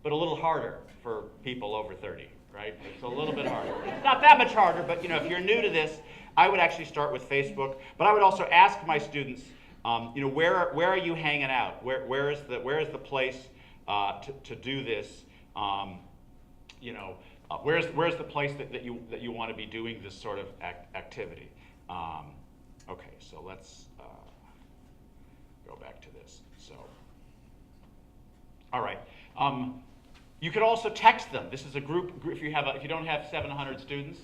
S1: but a little harder for people over 30, right? It's a little bit harder. It's not that much harder, but if you're new to this, I would actually start with Facebook. But I would also ask my students, where are you hanging out? Where is the place to do this? Where's the place that you want to be doing this sort of activity? Okay, so let's go back to this. So, all right. You could also text them. This is a group. If you don't have 700 students,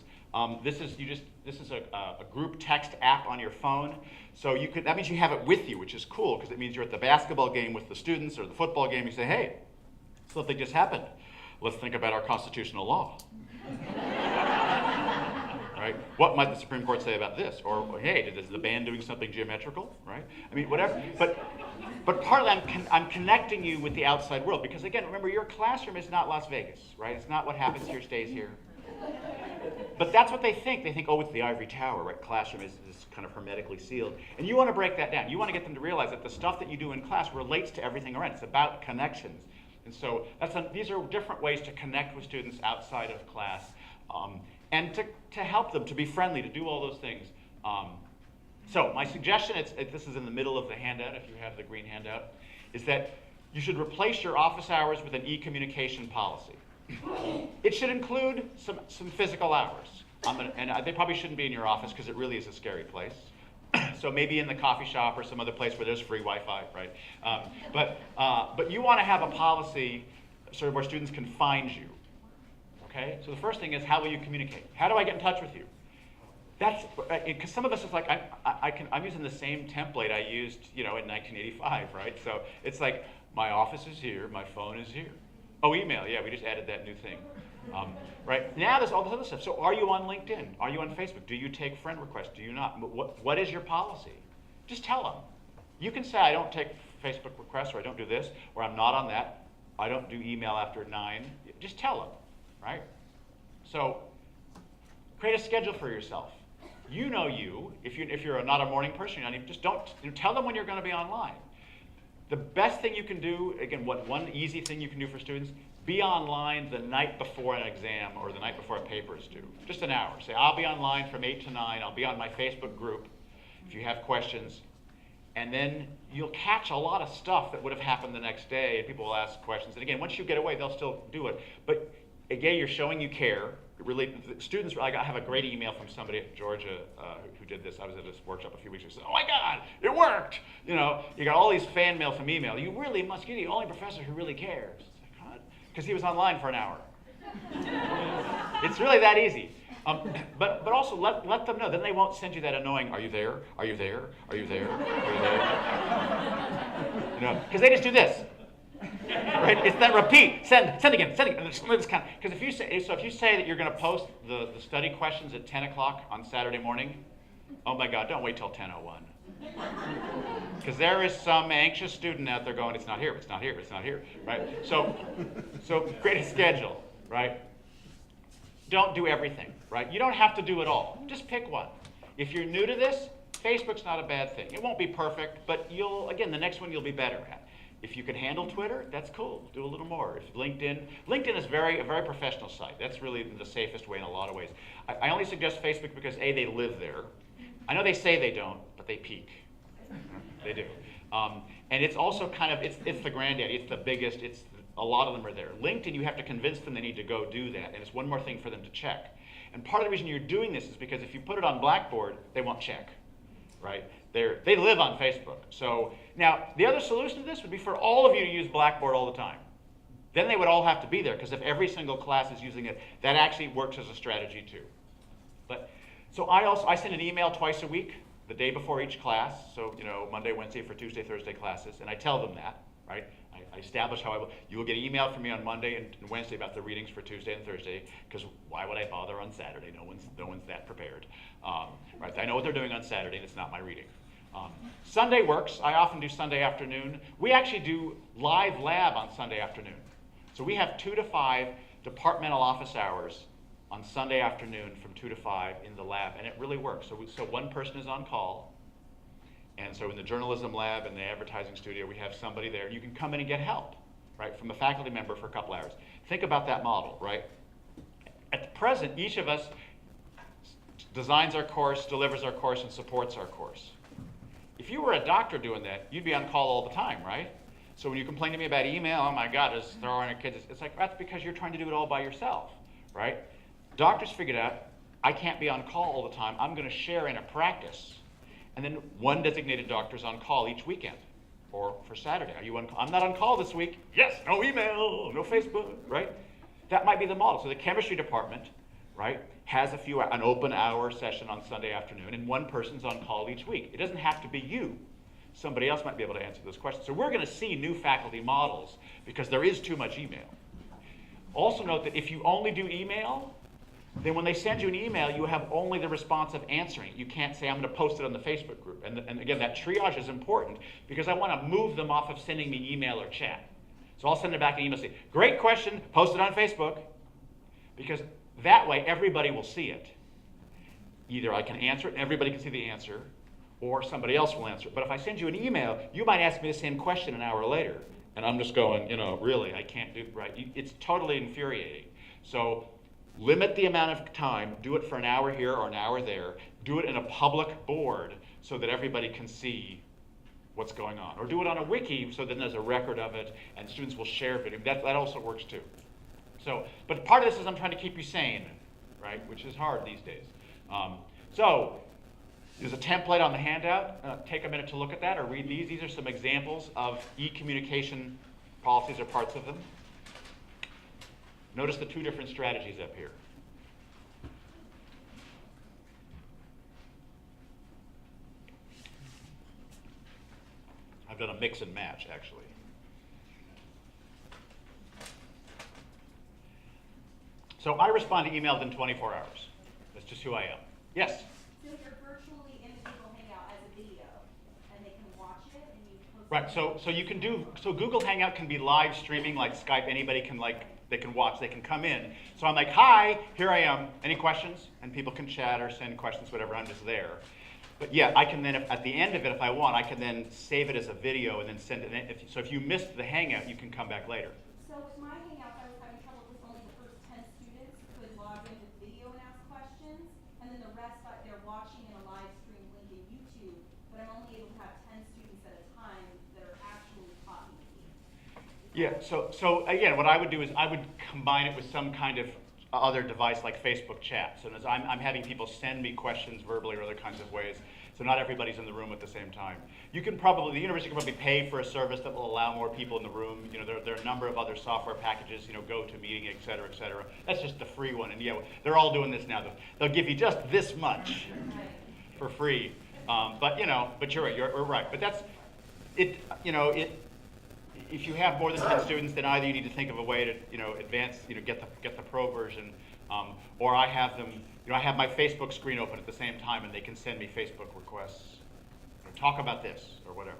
S1: this is a group text app on your phone. So that means you have it with you, which is cool because it means you're at the basketball game with the students or the football game. You say, hey, something just happened. Let's think about our constitutional law. Right? What might the Supreme Court say about this? Or hey, is the band doing something geometrical? Right? Whatever. But partly I'm connecting you with the outside world because again, remember your classroom is not Las Vegas, right? It's not what happens here stays here. But that's what they think. They think, oh, it's the ivory tower, right? Classroom is kind of hermetically sealed. And you want to break that down. You want to get them to realize that the stuff that you do in class relates to everything around. It's about connections. And so these are different ways to connect with students outside of class and to help them, to be friendly, to do all those things. So my suggestion, this is in the middle of the handout, if you have the green handout, is that you should replace your office hours with an e-communication policy. It should include some physical hours. And they probably shouldn't be in your office because it really is a scary place. So maybe in the coffee shop or some other place where there's free Wi-Fi, right? But you want to have a policy sort of where students can find you. Okay? So the first thing is, how will you communicate? How do I get in touch with you? That's because some of us is like I'm using the same template I used, in 1985, right? So it's like my office is here, my phone is here. Oh, email, yeah, we just added that new thing, right? Now there's all this other stuff. So are you on LinkedIn? Are you on Facebook? Do you take friend requests? Do you not? What is your policy? Just tell them. You can say I don't take Facebook requests, or I don't do this, or I'm not on that. I don't do email after 9. Just tell them, right? So create a schedule for yourself. You know you. If you're not a morning person, just don't tell them when you're going to be online. The best thing you can do, again, one easy thing you can do for students, be online the night before an exam or the night before a paper is due. Just an hour. Say, I'll be online from 8 to 9. I'll be on my Facebook group if you have questions. And then you'll catch a lot of stuff that would have happened the next day, and people will ask questions. And again, once you get away, they'll still do it. But again, you're showing you care. Really, students, I have a great email from somebody at Georgia who did this. I was at this workshop a few weeks ago. Said, "Oh my God, it worked!" You got all these fan mail from email. You really must be the only professor who really cares. Because he was online for an hour. It's really that easy. But also let them know. Then they won't send you that annoying, "Are you there? Are you there? Are you there? Are you there?" Because they just do this. Right? It's that repeat. Send again. Because if you say that you're going to post the study questions at 10 o'clock on Saturday morning, oh my God, don't wait till 10:01. Because there is some anxious student out there going, it's not here, it's not here, it's not here, right? So create a schedule, right? Don't do everything, right? You don't have to do it all. Just pick one. If you're new to this, Facebook's not a bad thing. It won't be perfect, but the next one you'll be better at. If you can handle Twitter, that's cool. Do a little more. If LinkedIn is a very professional site. That's really the safest way in a lot of ways. I only suggest Facebook because A, they live there. I know they say they don't, but they peak. They do. And it's also it's the granddaddy. It's the biggest. A lot of them are there. LinkedIn, you have to convince them they need to go do that, and it's one more thing for them to check. And part of the reason you're doing this is because if you put it on Blackboard, they won't check, right? They live on Facebook. So now the other solution to this would be for all of you to use Blackboard all the time. Then they would all have to be there, because if every single class is using it, that actually works as a strategy too. So I send an email twice a week, the day before each class. So Monday, Wednesday for Tuesday, Thursday classes, and I tell them that, right? I establish you will get an email from me on Monday and Wednesday about the readings for Tuesday and Thursday, because why would I bother on Saturday? No one's that prepared, right? I know what they're doing on Saturday, and it's not my reading. Sunday works. I often do Sunday afternoon. We actually do live lab on Sunday afternoon. So we have 2 to 5 departmental office hours on Sunday afternoon from 2 to 5 in the lab, and it really works. So one person is on call, and so in the journalism lab and the advertising studio, we have somebody there. You can come in and get help, right, from a faculty member for a couple hours. Think about that model, right? At the present, each of us designs our course, delivers our course, and supports our course. If you were a doctor doing that, you'd be on call all the time, right? So when you complain to me about email, oh my God, just throwing our kids, it's like, that's because you're trying to do it all by yourself, right? Doctors figured out, I can't be on call all the time. I'm going to share in a practice. And then one designated doctor is on call each weekend. Or for Saturday, are you on call? I'm not on call this week. Yes, no email, no Facebook, right? That might be the model. So the chemistry department, right, has an open hour session on Sunday afternoon, and one person's on call each week. It doesn't have to be you. Somebody else might be able to answer those questions. So we're going to see new faculty models because there is too much email. Also note that if you only do email, then when they send you an email, you have only the response of answering. You can't say, I'm going to post it on the Facebook group. And again, that triage is important because I want to move them off of sending me email or chat. So I'll send them back an email and say, great question, post it on Facebook. Because that way, everybody will see it. Either I can answer it and everybody can see the answer, or somebody else will answer it. But if I send you an email, you might ask me the same question an hour later. And I'm just going, really, I can't do it right. It's totally infuriating. So limit the amount of time. Do it for an hour here or an hour there. Do it in a public board so that everybody can see what's going on. Or do it on a wiki so then there's a record of it and students will share video. That also works too. But part of this is I'm trying to keep you sane, right? Which is hard these days. So there's a template on the handout. Take a minute to look at that or read these. These are some examples of e-communication policies or parts of them. Notice the 2 different strategies up here. I've done a mix and match, actually. So I respond to email within 24 hours. That's just who I am. Yes?
S6: So you're virtually in a Google Hangout as a video, and they can watch it, and you post
S1: Right,
S6: it?
S1: so you can do, so Google Hangout can be live streaming like Skype. Anybody can they can watch, they can come in. So I'm like, hi, here I am. Any questions? And people can chat or send questions, whatever, I'm just there. But yeah, I can then, at the end of it, if I want, I can then save it as a video and then send it in. So if you missed the Hangout, you can come back later.
S6: So with my Hangouts, I was having trouble with only the first 10 students could log into the video and ask questions, and then the rest, they're watching in a live stream link in YouTube, but I'm only able to have 10 students at a time that are actually talking to me.
S1: Yeah, so again, what I would do is I would combine it with some kind of other device like Facebook chat. So as I'm having people send me questions verbally or other kinds of ways, so not everybody's in the room at the same time. You can probably, the university can probably pay for a service that will allow more people in the room. You know, there are a number of other software packages, you know, GoToMeeting, et cetera, et cetera. That's just the free one, and yeah, they're all doing this now. They'll give you just this much for free. But you're right, you're right. But that's, if you have more than 10 students, then either you need to think of a way to, advance, get the pro version, or I have them, I have my Facebook screen open at the same time, and they can send me Facebook requests, talk about this or whatever.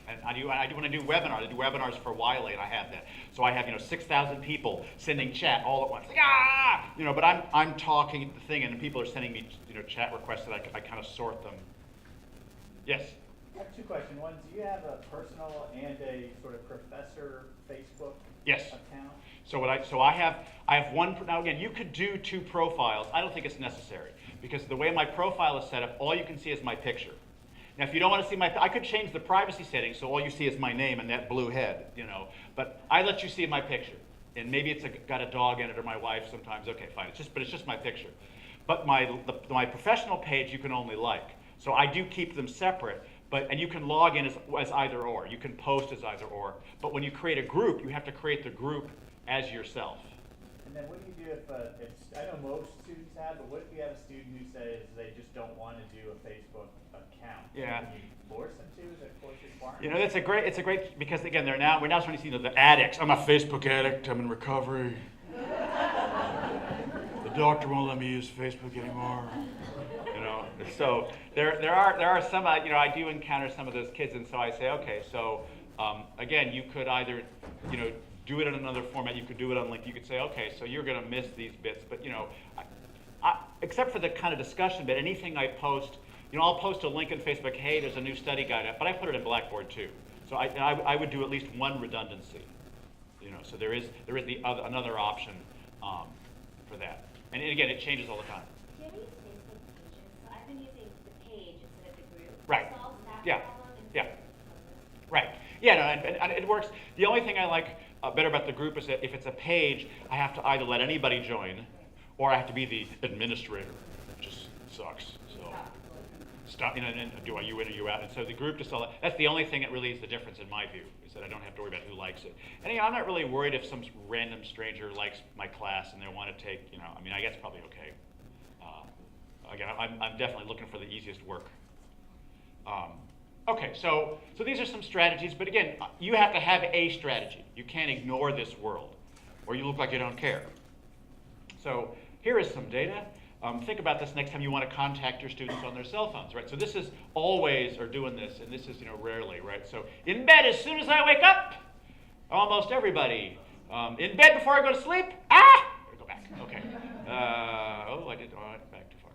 S1: And I do when I do webinars. I do webinars for Wiley, and I have that. So I have 6,000 people sending chat all at once, like But I'm talking at the thing, and people are sending me chat requests that I kind of sort them. Yes.
S7: I have two questions. One, do you have a personal and a sort of professor Facebook
S1: Yes.
S7: account?
S1: So I have one. Now again, you could do 2 profiles. I don't think it's necessary because the way my profile is set up, all you can see is my picture. Now, if you don't want to see I could change the privacy settings so all you see is my name and that blue head, But I let you see my picture, and maybe it's got a dog in it or my wife sometimes. Okay, fine. But it's just my picture. But my professional page you can only like. So I do keep them separate. And you can log in as either or. You can post as either or. But when you create a group, you have to create the group as yourself.
S7: And then what do you do if I know most students have, but what if you have a student who says they just don't want to do a Facebook account?
S1: Yeah.
S7: Can you force them to? Is that a course requirement?
S1: It's a great, because again, we're now starting to see the addicts. I'm a Facebook addict, I'm in recovery. The doctor won't let me use Facebook anymore. So there are some, I do encounter some of those kids, and so I say, okay, so again, you could either, do it in another format. You could do it on link. You could say, okay, so you're going to miss these bits, but except for the kind of discussion bit, anything I post, I'll post a link in Facebook. Hey, there's a new study guide up, but I put it in Blackboard too. So I would do at least one redundancy. So there is another option for that, and again, it changes all the time.
S8: Do you ever use Facebook pages? So I've been using the page instead of the group.
S1: Right.
S8: Solves that
S1: Yeah.
S8: problem
S1: Yeah.
S8: instead of-
S1: Right. Yeah, no, and it works. The only thing I like better about the group is that if it's a page, I have to either let anybody join, or I have to be the administrator, which just sucks. So stop, and do I you in or you out? And so the group just all that's the only thing that really is the difference in my view, is that I don't have to worry about who likes it. And I'm not really worried if some random stranger likes my class and they want to take, I guess probably okay. Again, I'm definitely looking for the easiest work. Okay, so these are some strategies, but again, you have to have a strategy. You can't ignore this world, or you look like you don't care. So here is some data. Think about this next time you want to contact your students on their cell phones, right? So this is always, or doing this, and this is, rarely, right? So in bed as soon as I wake up, almost everybody. In bed before I go to sleep, go back, okay. I went back too far.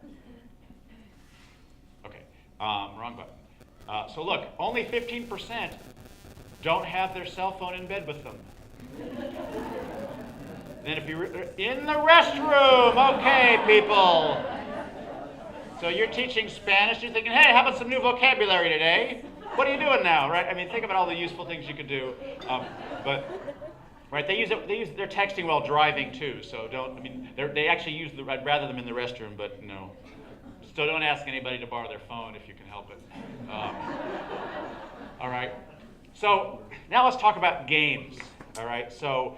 S1: Okay, wrong button. So look, only 15% don't have their cell phone in bed with them. Then if you're in the restroom, okay, people. So you're teaching Spanish, you're thinking, hey, how about some new vocabulary today? What are you doing now, right? Think about all the useful things you could do. Right, they're texting while driving too, so they actually use I'd rather them in the restroom, but no. So don't ask anybody to borrow their phone if you can help it. All right. So now let's talk about games. All right. So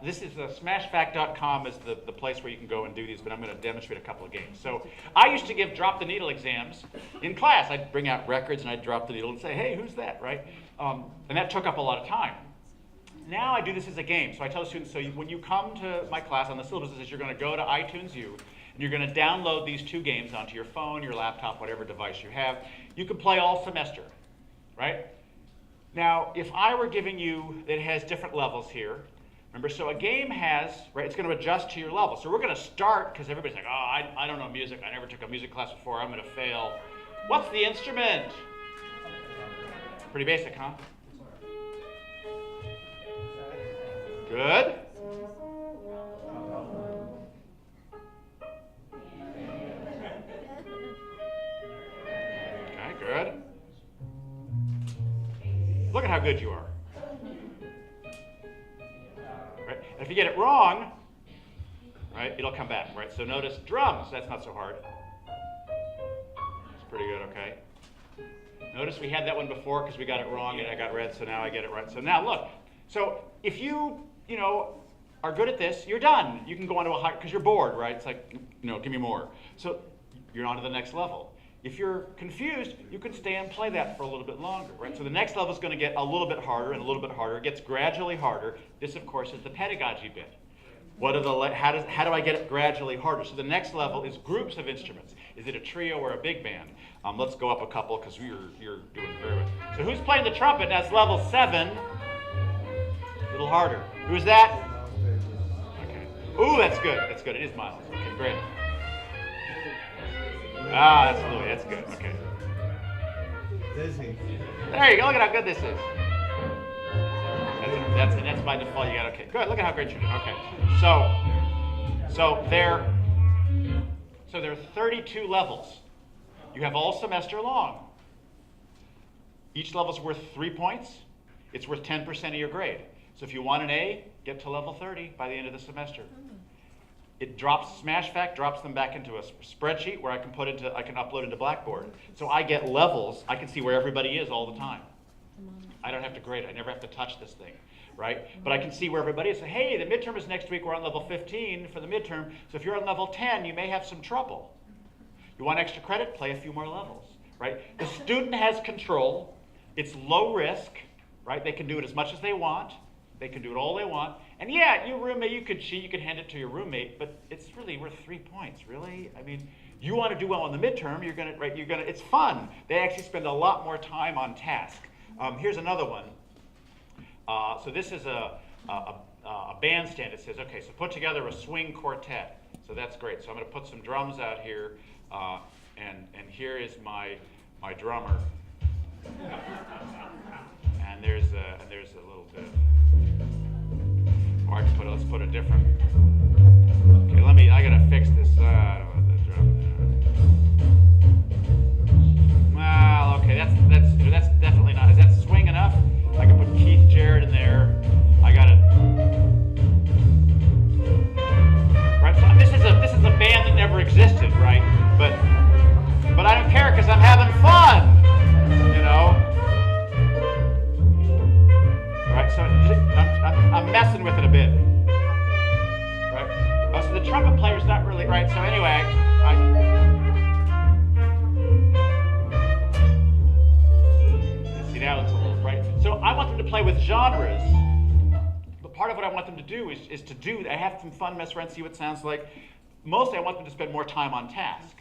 S1: this is smashfact.com is the place where you can go and do these, but I'm going to demonstrate a couple of games. So I used to give drop the needle exams in class. I'd bring out records and I'd drop the needle and say, hey, who's that, right? And that took up a lot of time. Now I do this as a game. So I tell the students, so when you come to my class on the syllabus, is you're going to go to iTunes U, and you're going to download these 2 games onto your phone, your laptop, whatever device you have. You can play all semester, right? Now, if I were giving you, it has different levels here. Remember, so a game has, right, it's going to adjust to your level. So we're going to start, because everybody's like, oh, I don't know music. I never took a music class before. I'm going to fail. What's the instrument? Pretty basic, huh? Good. Okay, good. Look at how good you are. Right? And if you get it wrong, right, it'll come back, right? So notice drums, that's not so hard. It's pretty good, okay? Notice we had that one before because we got it wrong and I got red, so now I get it right. So now look, so if you are good at this, you're done. You can go on to a higher, because you're bored, right? It's like, give me more. So you're on to the next level. If you're confused, you can stay and play that for a little bit longer, right? So the next level is going to get a little bit harder and a little bit harder. It gets gradually harder. This, of course, is the pedagogy bit. How do I get it gradually harder? So the next level is groups of instruments. Is it a trio or a big band? Let's go up a couple because you're doing very well. So who's playing the trumpet? That's level 7. A little harder. Who's that? Okay. Ooh, that's good. That's good. It is Miles. Okay, great. Ah, that's Louis. That's good. Okay. There you go. Look at how good this is. That's by default. You got okay. Good. Look at how great you're doing. Okay. So there are 32 levels. You have all semester long. Each level is worth 3 points. It's worth 10% of your grade. So if you want an A, get to level 30 by the end of the semester. It drops SmashFact, drops them back into a spreadsheet where I can upload into Blackboard. So I get levels. I can see where everybody is all the time. I don't have to grade it. I never have to touch this thing, right? But I can see where everybody is. So, hey, the midterm is next week. We're on level 15 for the midterm. So if you're on level 10, you may have some trouble. You want extra credit? Play a few more levels, right? The student has control. It's low risk, right? They can do it as much as they want. They can do it all they want. And yeah, your roommate, you could cheat, you could hand it to your roommate, but it's really worth 3 points, really? I mean, you want to do well in the midterm, it's fun. They actually spend a lot more time on task. Here's another one. So this is a bandstand. It says, okay, so put together a swing quartet. So that's great. So I'm going to put some drums out here, and here is my drummer. And there's a little bit. Or let's put a different. Okay, I gotta fix this. I don't want the drum there. Well, okay, that's definitely not. Is that swing enough? I can put Keith Jarrett in there. I got it. Right. So this is a band that never existed, right? But I don't care because I'm having fun. Right. So I'm messing with it a bit. Right. Oh, so the trumpet player's not really right. So anyway, see now it's a little right. So I want them to play with genres. But part of what I want them to do is to do. I have some fun, mess around, see what it sounds like. Mostly, I want them to spend more time on task,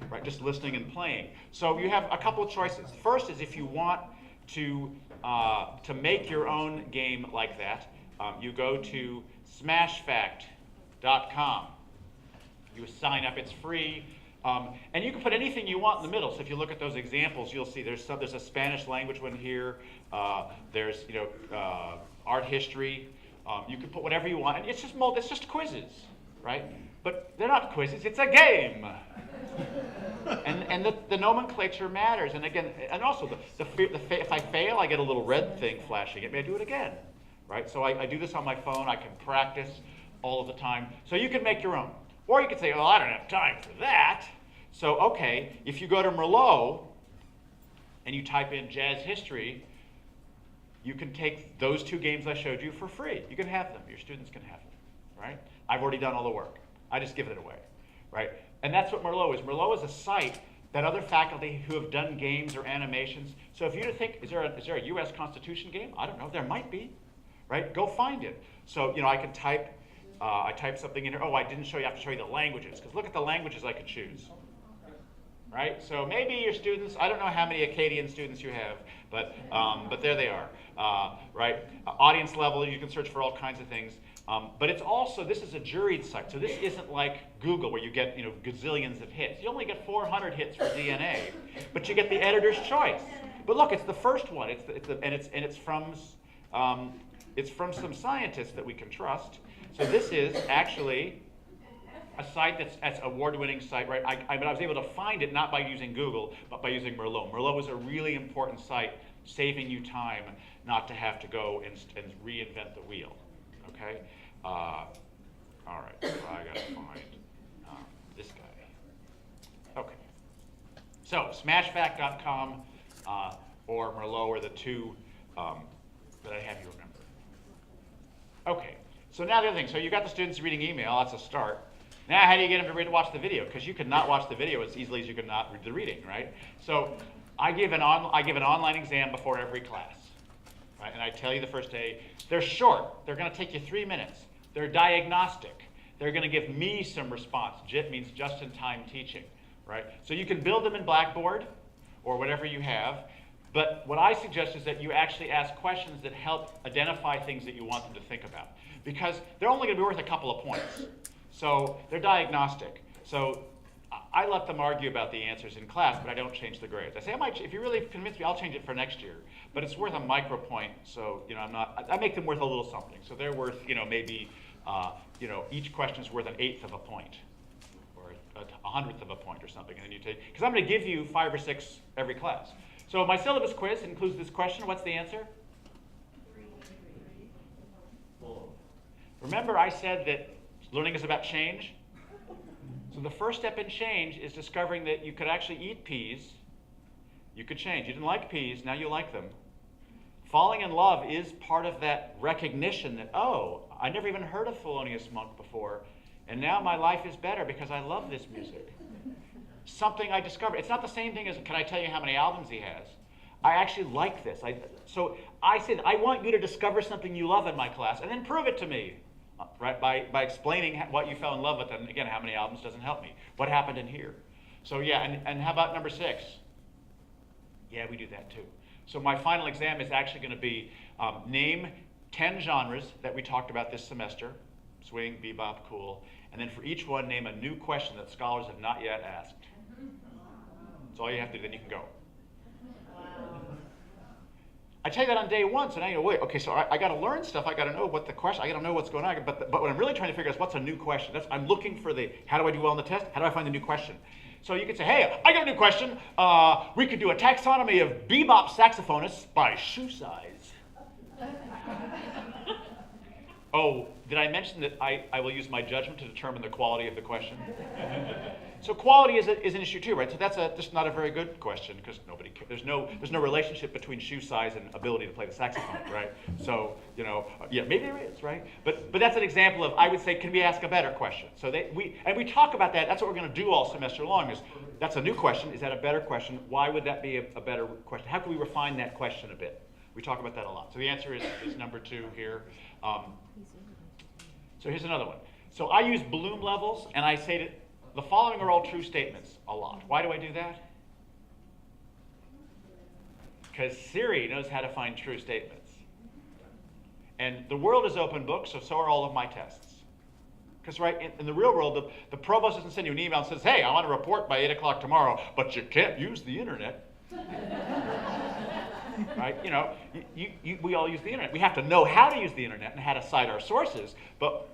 S1: right? Just listening and playing. So you have a couple of choices. First is if you want to make your own game like that, you go to smashfact.com. You sign up, it's free, and you can put anything you want in the middle. So if you look at those examples, you'll see there's a Spanish language one here. There's art history. You can put whatever you want, and it's just quizzes, right? But they're not quizzes; it's a game. And the nomenclature matters. And again, and also if I fail, I get a little red thing flashing at me. I do it again, right? So I do this on my phone. I can practice all of the time. So you can make your own. Or you could say, well, I don't have time for that. So, okay, if you go to Merlot and you type in jazz history, you can take those 2 games I showed you for free. You can have them. Your students can have them, right? I've already done all the work. I just give it away, right? And that's what Merlot is. Merlot is a site than other faculty who have done games or animations. So if you think, is there a US Constitution game? I don't know, there might be, right? Go find it. So, I can type, I type something in here. Oh, I didn't show you, I have to show you the languages, because look at the languages I could choose. Right? So maybe your students, I don't know how many Acadian students you have, but there they are, right? Audience level, you can search for all kinds of things. But it's also, this is a juried site, so this isn't like Google where you get gazillions of hits. You only get 400 hits for DNA, but you get the editor's choice. But look, it's the first one. It's from some scientists that we can trust. So this is actually a site that's award-winning site, right? I was able to find it not by using Google, but by using Merlot. Merlot was a really important site, saving you time not to have to go and reinvent the wheel. Okay. All right. So I gotta find this guy. Okay. So smashfact.com or Merlot are the two that I have you remember. Okay. So now the other thing. So you got the students reading email. That's a start. Now, how do you get them to watch the video? Because you could not watch the video as easily as you could not read the reading, right? So I give an online exam before every class, right? And I tell you the first day, they're short. They're going to take you 3 minutes. They're diagnostic. They're going to give me some response. JIT means just-in-time teaching, right? So you can build them in Blackboard or whatever you have. But what I suggest is that you actually ask questions that help identify things that you want them to think about. Because they're only going to be worth a couple of points. So they're diagnostic. So I let them argue about the answers in class, but I don't change the grades. I say, if you really convince me, I'll change it for next year. But it's worth a micro point, so I make them worth a little something. So they're worth, maybe, each question is worth 1/8 of a point, or 100th of a point, or something. And then you take, because I'm going to give you 5 or 6 every class. So my syllabus quiz includes this question. What's the answer? 3. Remember, I said that learning is about change. So the first step in change is discovering that you could actually eat peas. You could change. You didn't like peas, now you like them. Falling in love is part of that recognition that, oh, I never even heard of Thelonious Monk before, and now my life is better because I love this music. Something I discovered. It's not the same thing as, can I tell you how many albums he has? I actually like this. So I said, I want you to discover something you love in my class, and then prove it to me. Right, by explaining what you fell in love with, and again, how many albums doesn't help me. What happened in here? So yeah, and how about number 6? Yeah, we do that too. So my final exam is actually going to be name 10 genres that we talked about this semester, swing, bebop, cool, and then for each one, name a new question that scholars have not yet asked. That's all you have to do, then you can go. I tell you that on day 1, so now you go, wait, okay, so I got to learn stuff. I got to know what the question, I got to know what's going on. But what I'm really trying to figure out is what's a new question. I'm looking for how do I do well on the test? How do I find the new question? So you could say, hey, I got a new question. We could do a taxonomy of bebop saxophonists by shoe size. Oh, did I mention that I will use my judgment to determine the quality of the question? So quality is an issue too, right? So that's just not a very good question because nobody cares. There's no relationship between shoe size and ability to play the saxophone, right? So yeah, maybe there is, right? But that's an example of, I would say, can we ask a better question? So we talk about that. That's what we're going to do all semester long. Is that's a new question? Is that a better question? Why would that be a better question? How can we refine that question a bit? We talk about that a lot. So the answer is number 2 here. So here's another one. So I use Bloom levels, and I say that the following are all true statements a lot. Why do I do that? Because Siri knows how to find true statements. And the world is open book, so are all of my tests. Because right, in the real world, the provost doesn't send you an email and says, hey, I want to report by 8 o'clock tomorrow, but you can't use the internet. Right? We all use the internet. We have to know how to use the internet and how to cite our sources. But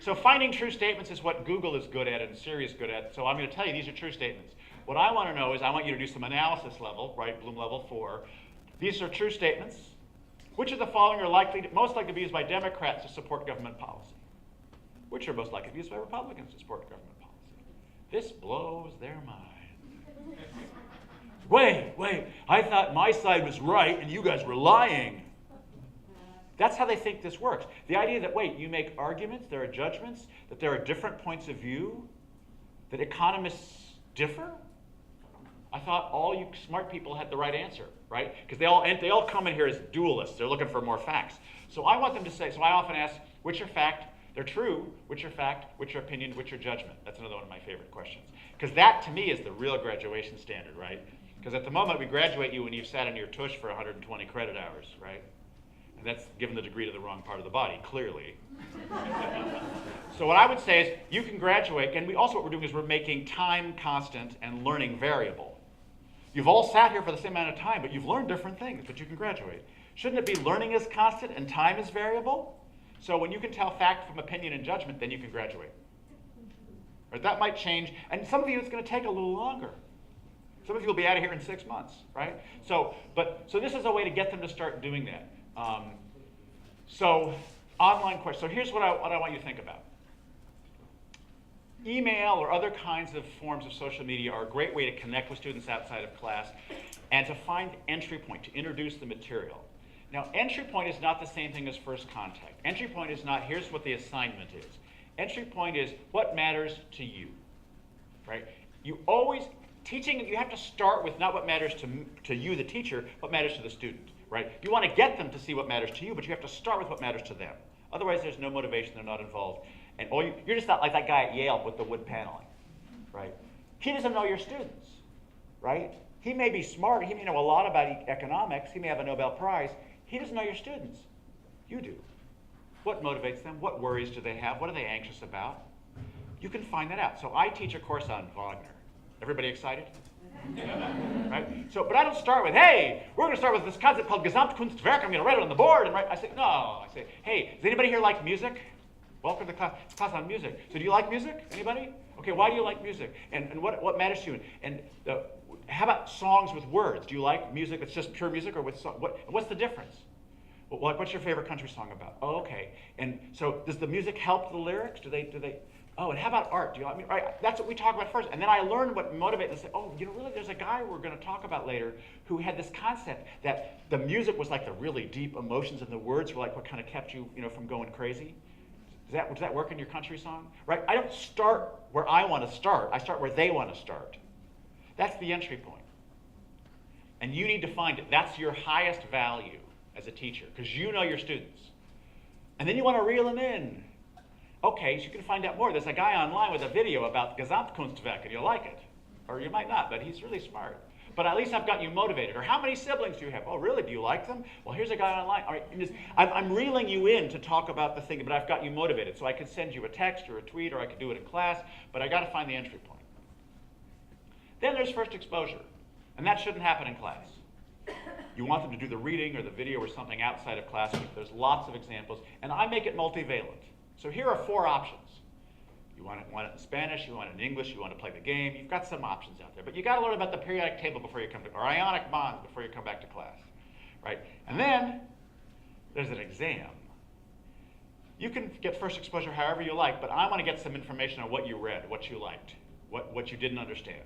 S1: so finding true statements is what Google is good at and Siri is good at. So I'm going to tell you these are true statements. What I want to know is I want you to do some analysis level, right? Bloom level 4. These are true statements. Which of the following are most likely to be used by Democrats to support government policy? Which are most likely to be used by Republicans to support government policy? This blows their mind. Wait, I thought my side was right and you guys were lying. That's how they think this works. The idea that, wait, you make arguments, there are judgments, that there are different points of view, that economists differ? I thought all you smart people had the right answer, right? Because they all come in here as dualists. They're looking for more facts. So I want them to say, so I often ask, what's your fact? They're true. What's your fact? What's your opinion? What's your judgment? That's another one of my favorite questions. Because that, to me, is the real graduation standard, right? Because at the moment, we graduate you when you've sat on your tush for 120 credit hours, right? And that's given the degree to the wrong part of the body, clearly. So what I would say is, you can graduate, and what we're doing is we're making time constant and learning variable. You've all sat here for the same amount of time, but you've learned different things, but you can graduate. Shouldn't it be learning is constant and time is variable? So when you can tell fact from opinion and judgment, then you can graduate. Right? That might change, and some of you it's going to take a little longer. Some of you will be out of here in 6 months, right? So this is a way to get them to start doing that. So online questions. So here's what I want you to think about. Email or other kinds of forms of social media are a great way to connect with students outside of class and to find entry point, to introduce the material. Now, entry point is not the same thing as first contact. Entry point is not, here's what the assignment is. Entry point is what matters to you, right? You always, teaching, you have to start with not what matters to you, the teacher, what matters to the student, right? You want to get them to see what matters to you, but you have to start with what matters to them. Otherwise, there's no motivation, they're not involved. And you're just not like that guy at Yale with the wood paneling, right? He doesn't know your students, right? He may be smart, he may know a lot about economics, he may have a Nobel Prize. He doesn't know your students. You do. What motivates them? What worries do they have? What are they anxious about? You can find that out. So I teach a course on Wagner. Everybody excited? Right? So, but I don't start with, hey, we're going to start with this concept called Gesamtkunstwerk. I'm going to write it on the board. And I say, no. I say, hey, does anybody here like music? Welcome to class. It's class on music. So do you like music? Anybody? Okay, why do you like music? And what matters to you? And how about songs with words? Do you like music that's just pure music, or with what's the difference? Well, like, what's your favorite country song about? Oh, okay. And so, does the music help the lyrics? Do they? Oh, and how about art? Do you? I mean, right? That's what we talk about first, and then I learned what motivates. And say, oh, really? There's a guy we're going to talk about later who had this concept that the music was like the really deep emotions, and the words were like what kind of kept you, from going crazy. Does that work in your country song? Right? I don't start where I want to start. I start where they want to start. That's the entry point. And you need to find it. That's your highest value as a teacher, because you know your students. And then you want to reel them in. Okay, so you can find out more. There's a guy online with a video about Gesamtkunstwerk, and you'll like it. Or you might not, but he's really smart. But at least I've got you motivated. Or how many siblings do you have? Oh, really? Do you like them? Well, here's a guy online. All right, I'm reeling you in to talk about the thing, but I've got you motivated. So I could send you a text or a tweet, or I could do it in class, but I got to find the entry point. Then there's first exposure, and that shouldn't happen in class. You want them to do the reading or the video or something outside of class. There's lots of examples, and I make it multivalent. So here are 4 options. You want it in Spanish, you want it in English, you want to play the game. You've got some options out there, but you got to learn about the periodic table before you come to, or ionic bonds before you come back to class, right? And then there's an exam. You can get first exposure however you like, but I want to get some information on what you read, what you liked, what you didn't understand,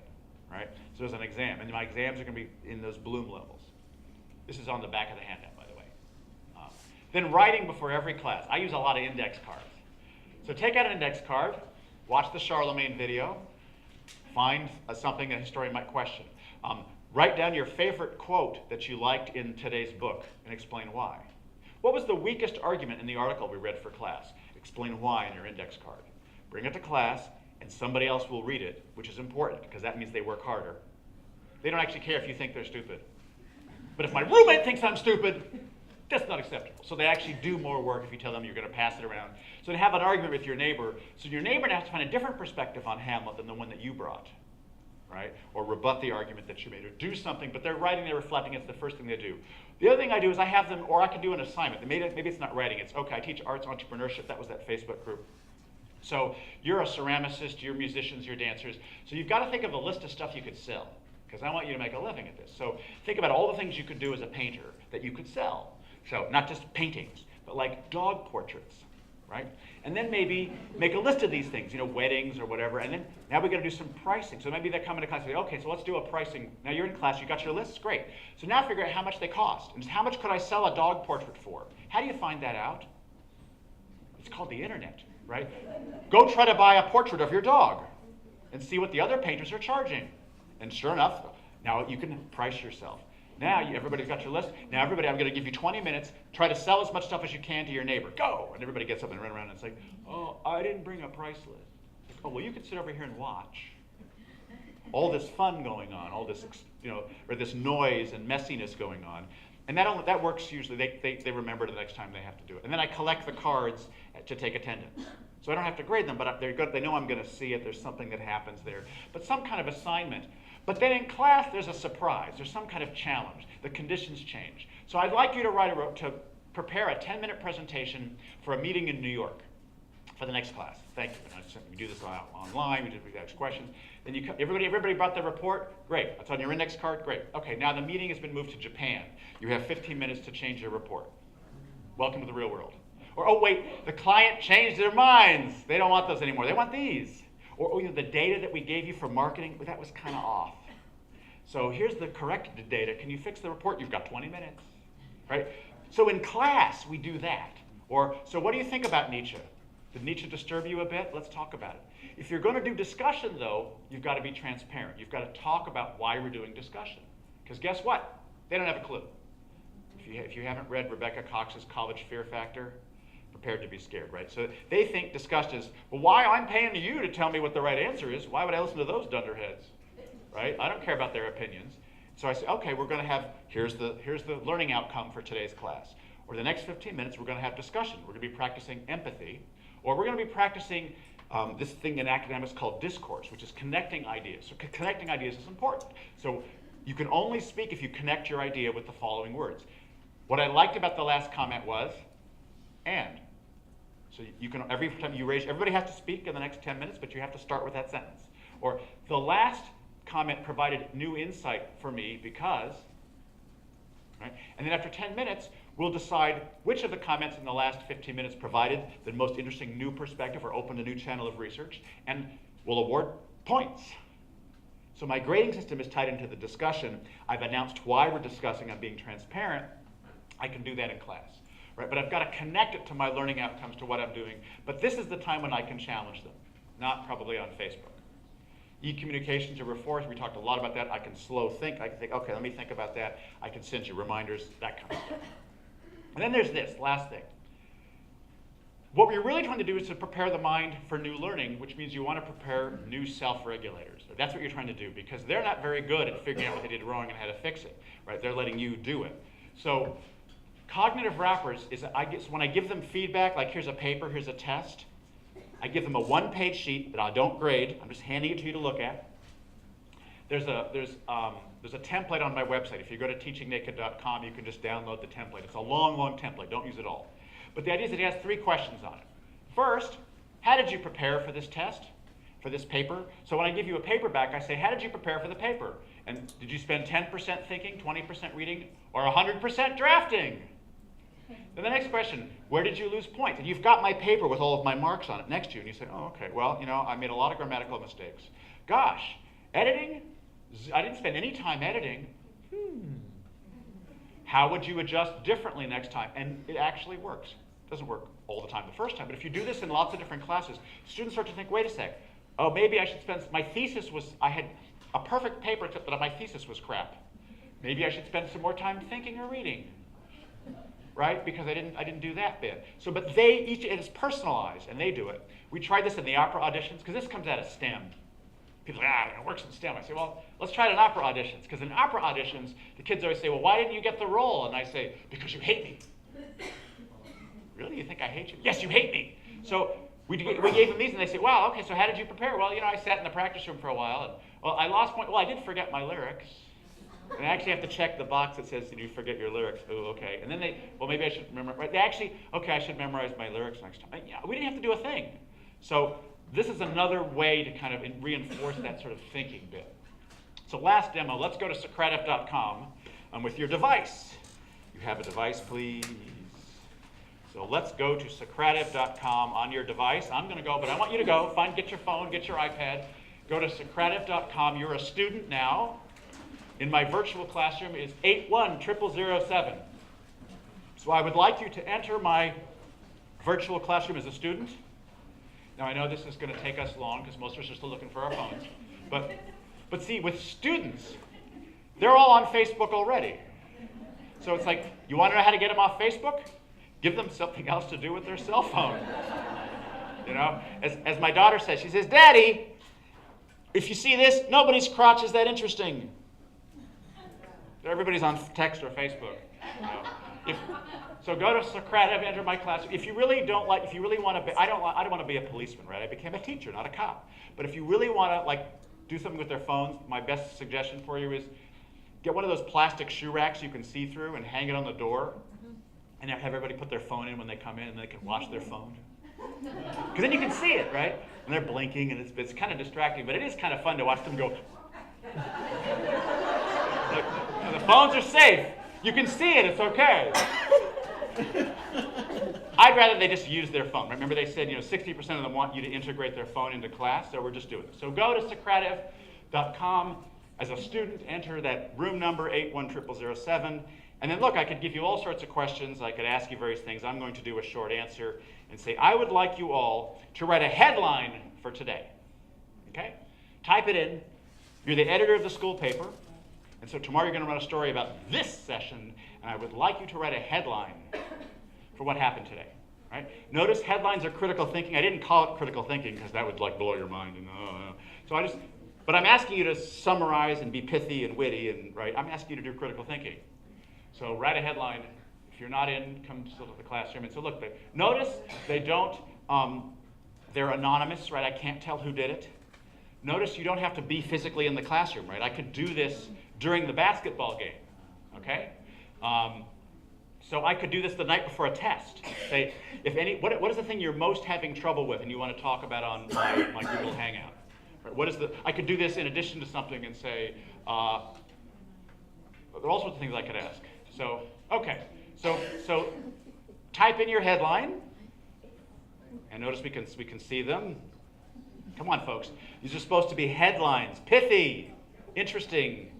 S1: right? So there's an exam, and my exams are going to be in those Bloom levels. This is on the back of the handout, by the way. Then writing before every class. I use a lot of index cards. So take out an index card, watch the Charlemagne video, find something a historian might question. Write down your favorite quote that you liked in today's book and explain why. What was the weakest argument in the article we read for class? Explain why in your index card. Bring it to class, and somebody else will read it, which is important because that means they work harder. They don't actually care if you think they're stupid. But if my roommate thinks I'm stupid, that's not acceptable. So they actually do more work if you tell them you're going to pass it around. So to have an argument with your neighbor, so your neighbor now has to find a different perspective on Hamlet than the one that you brought, right? Or rebut the argument that you made, or do something, but they're writing, they're reflecting, it's the first thing they do. The other thing I do is I have them, or I can do an assignment. Maybe it's not writing, it's, okay, I teach arts entrepreneurship, that was that Facebook group. So you're a ceramicist, you're musicians, you're dancers, so you've got to think of a list of stuff you could sell, because I want you to make a living at this. So think about all the things you could do as a painter that you could sell. So not just paintings, but like dog portraits, right? And then maybe make a list of these things, weddings or whatever, and then now we're going to do some pricing. So maybe they come into class and say, okay, so let's do a pricing. Now you're in class, you got your lists, great. So now figure out how much they cost, and how much could I sell a dog portrait for? How do you find that out? It's called the internet, right? Go try to buy a portrait of your dog and see what the other painters are charging. And sure enough, Now you can price yourself. Now everybody's got your list. Now everybody, I'm going to give you 20 minutes. Try to sell as much stuff as you can to your neighbor. Go! And everybody gets up and run around and say, oh, I didn't bring a price list. Like, oh, well, you can sit over here and watch. All this fun going on, all this, or this noise and messiness going on. And that works usually. They remember the next time they have to do it. And then I collect the cards to take attendance. So I don't have to grade them, but they're good. They know I'm going to see it. There's something that happens there. But some kind of assignment. But then in class, there's a surprise. There's some kind of challenge. The conditions change. So I'd like you to prepare a 10-minute presentation for a meeting in New York for the next class. Thank you. We do this online. We ask questions. Then everybody brought their report. Great. It's on your index card. Great. Okay, now the meeting has been moved to Japan. You have 15 minutes to change your report. Welcome to the real world. Or, oh, wait, the client changed their minds. They don't want those anymore. They want these. Or, oh, the data that we gave you for marketing, that was kind of off. So here's the corrected data. Can you fix the report? You've got 20 minutes, right? So in class, we do that. Or, so what do you think about Nietzsche? Did Nietzsche disturb you a bit? Let's talk about it. If you're going to do discussion, though, you've got to be transparent. You've got to talk about why we're doing discussion. Because guess what? They don't have a clue. If you haven't read Rebecca Cox's College Fear Factor, prepared to be scared, right? So they think discussion is, well, why I'm paying you to tell me what the right answer is? Why would I listen to those dunderheads, right? I don't care about their opinions. So I say, okay, we're going to have, here's the learning outcome for today's class. Or the next 15 minutes, we're going to have discussion. We're going to be practicing empathy. Or we're going to be practicing this thing in academics called discourse, which is connecting ideas. So connecting ideas is important. So you can only speak if you connect your idea with the following words. What I liked about the last comment was, and. So you can, every time you raise, everybody has to speak in the next 10 minutes, but you have to start with that sentence. Or the last comment provided new insight for me because, right? And then after 10 minutes, we'll decide which of the comments in the last 15 minutes provided the most interesting new perspective or opened a new channel of research, and we'll award points. So my grading system is tied into the discussion. I've announced why we're discussing. I'm being transparent. I can do that in class. Right? But I've got to connect it to my learning outcomes, to what I'm doing. But this is the time when I can challenge them, not probably on Facebook. E-communications are reforms. We talked a lot about that. I can slow think. I can think, okay, let me think about that. I can send you reminders, that kind of stuff. And then there's this, last thing. What we're really trying to do is to prepare the mind for new learning, which means you want to prepare new self-regulators. That's what you're trying to do, because they're not very good at figuring out what they did wrong and how to fix it. Right? They're letting you do it. So cognitive wrappers is, when I give them feedback, like here's a paper, here's a test, I give them a one-page sheet that I don't grade. I'm just handing it to you to look at. There's a template on my website. If you go to teachingnaked.com, you can just download the template. It's a long, long template. Don't use it all. But the idea is it has 3 questions on it. First, how did you prepare for this test, for this paper? So when I give you a paper back, I say, how did you prepare for the paper? And did you spend 10% thinking, 20% reading, or 100% drafting? Then the next question, where did you lose points? And you've got my paper with all of my marks on it next to you, and you say, oh, okay, well, I made a lot of grammatical mistakes. Gosh, editing? I didn't spend any time editing. How would you adjust differently next time? And it actually works. It doesn't work all the time the first time, but if you do this in lots of different classes, students start to think, wait a sec, oh, maybe I should spend, my thesis was, I had a perfect paper except that my thesis was crap. Maybe I should spend some more time thinking or reading. Right? Because I didn't do that bit. So, but it is personalized, and they do it. We tried this in the opera auditions, because this comes out of STEM. People say, it works in STEM. I say, well, let's try it in opera auditions, because in opera auditions, the kids always say, well, why didn't you get the role? And I say, because you hate me. Really? You think I hate you? Yes, you hate me. So we gave them these, and they say, wow, okay, so how did you prepare? Well, I sat in the practice room for a while, and, well, I lost point. Well, I did forget my lyrics. And I actually have to check the box that says, did you forget your lyrics? Oh, okay. And then well, maybe I should remember. Right? Okay, I should memorize my lyrics next time. Yeah, we didn't have to do a thing. So this is another way to kind of reinforce that sort of thinking bit. So last demo, let's go to Socrative.com with your device. You have a device, please. So let's go to Socrative.com on your device. I'm going to go, but I want you to go. Get your phone, get your iPad. Go to Socrative.com. You're a student now. In my virtual classroom is 81007. So I would like you to enter my virtual classroom as a student. Now I know this is going to take us long because most of us are still looking for our phones. But see, with students, They're all on Facebook already. So it's like, you want to know how to get them off Facebook? Give them something else to do with their cell phone. You know, as my daughter says, she says, Daddy, if you see this, nobody's crotch is that interesting. Everybody's on text or Facebook. You know. So go to Socrative, enter my class. If you really want to be, I don't want to be a policeman, right? I became a teacher, not a cop. But if you really want to do something with their phones, my best suggestion for you is get one of those plastic shoe racks you can see through and hang it on the door, and have everybody put their phone in when they come in, and they can watch their phone. Because then you can see it, right? And they're blinking, and it's kind of distracting, but it is kind of fun to watch them go. The phones are safe. You can see it. It's okay. I'd rather they just use their phone. Remember they said 60% of them want you to integrate their phone into class, so we're just doing it. So go to Socrative.com. As a student, enter that room number 81007. And then look, I could give you all sorts of questions. I could ask you various things. I'm going to do a short answer and say, I would like you all to write a headline for today. Okay? Type it in. You're the editor of the school paper. And so tomorrow you're going to run a story about this session, and I would like you to write a headline for what happened today. Right? Notice headlines are critical thinking. I didn't call it critical thinking because that would blow your mind. But I'm asking you to summarize and be pithy and witty, and right? I'm asking you to do critical thinking. So write a headline. If you're not in, come to the classroom. And so look, notice they don't, they're anonymous, right? I can't tell who did it. Notice you don't have to be physically in the classroom, right? I could do this during the basketball game, okay? So I could do this the night before a test. Say, what is the thing you're most having trouble with and you want to talk about on my Google Hangout? Right, I could do this in addition to something and say, there are all sorts of things I could ask. So, okay, so type in your headline, and notice we can see them. Come on, folks. These are supposed to be headlines. Pithy, interesting,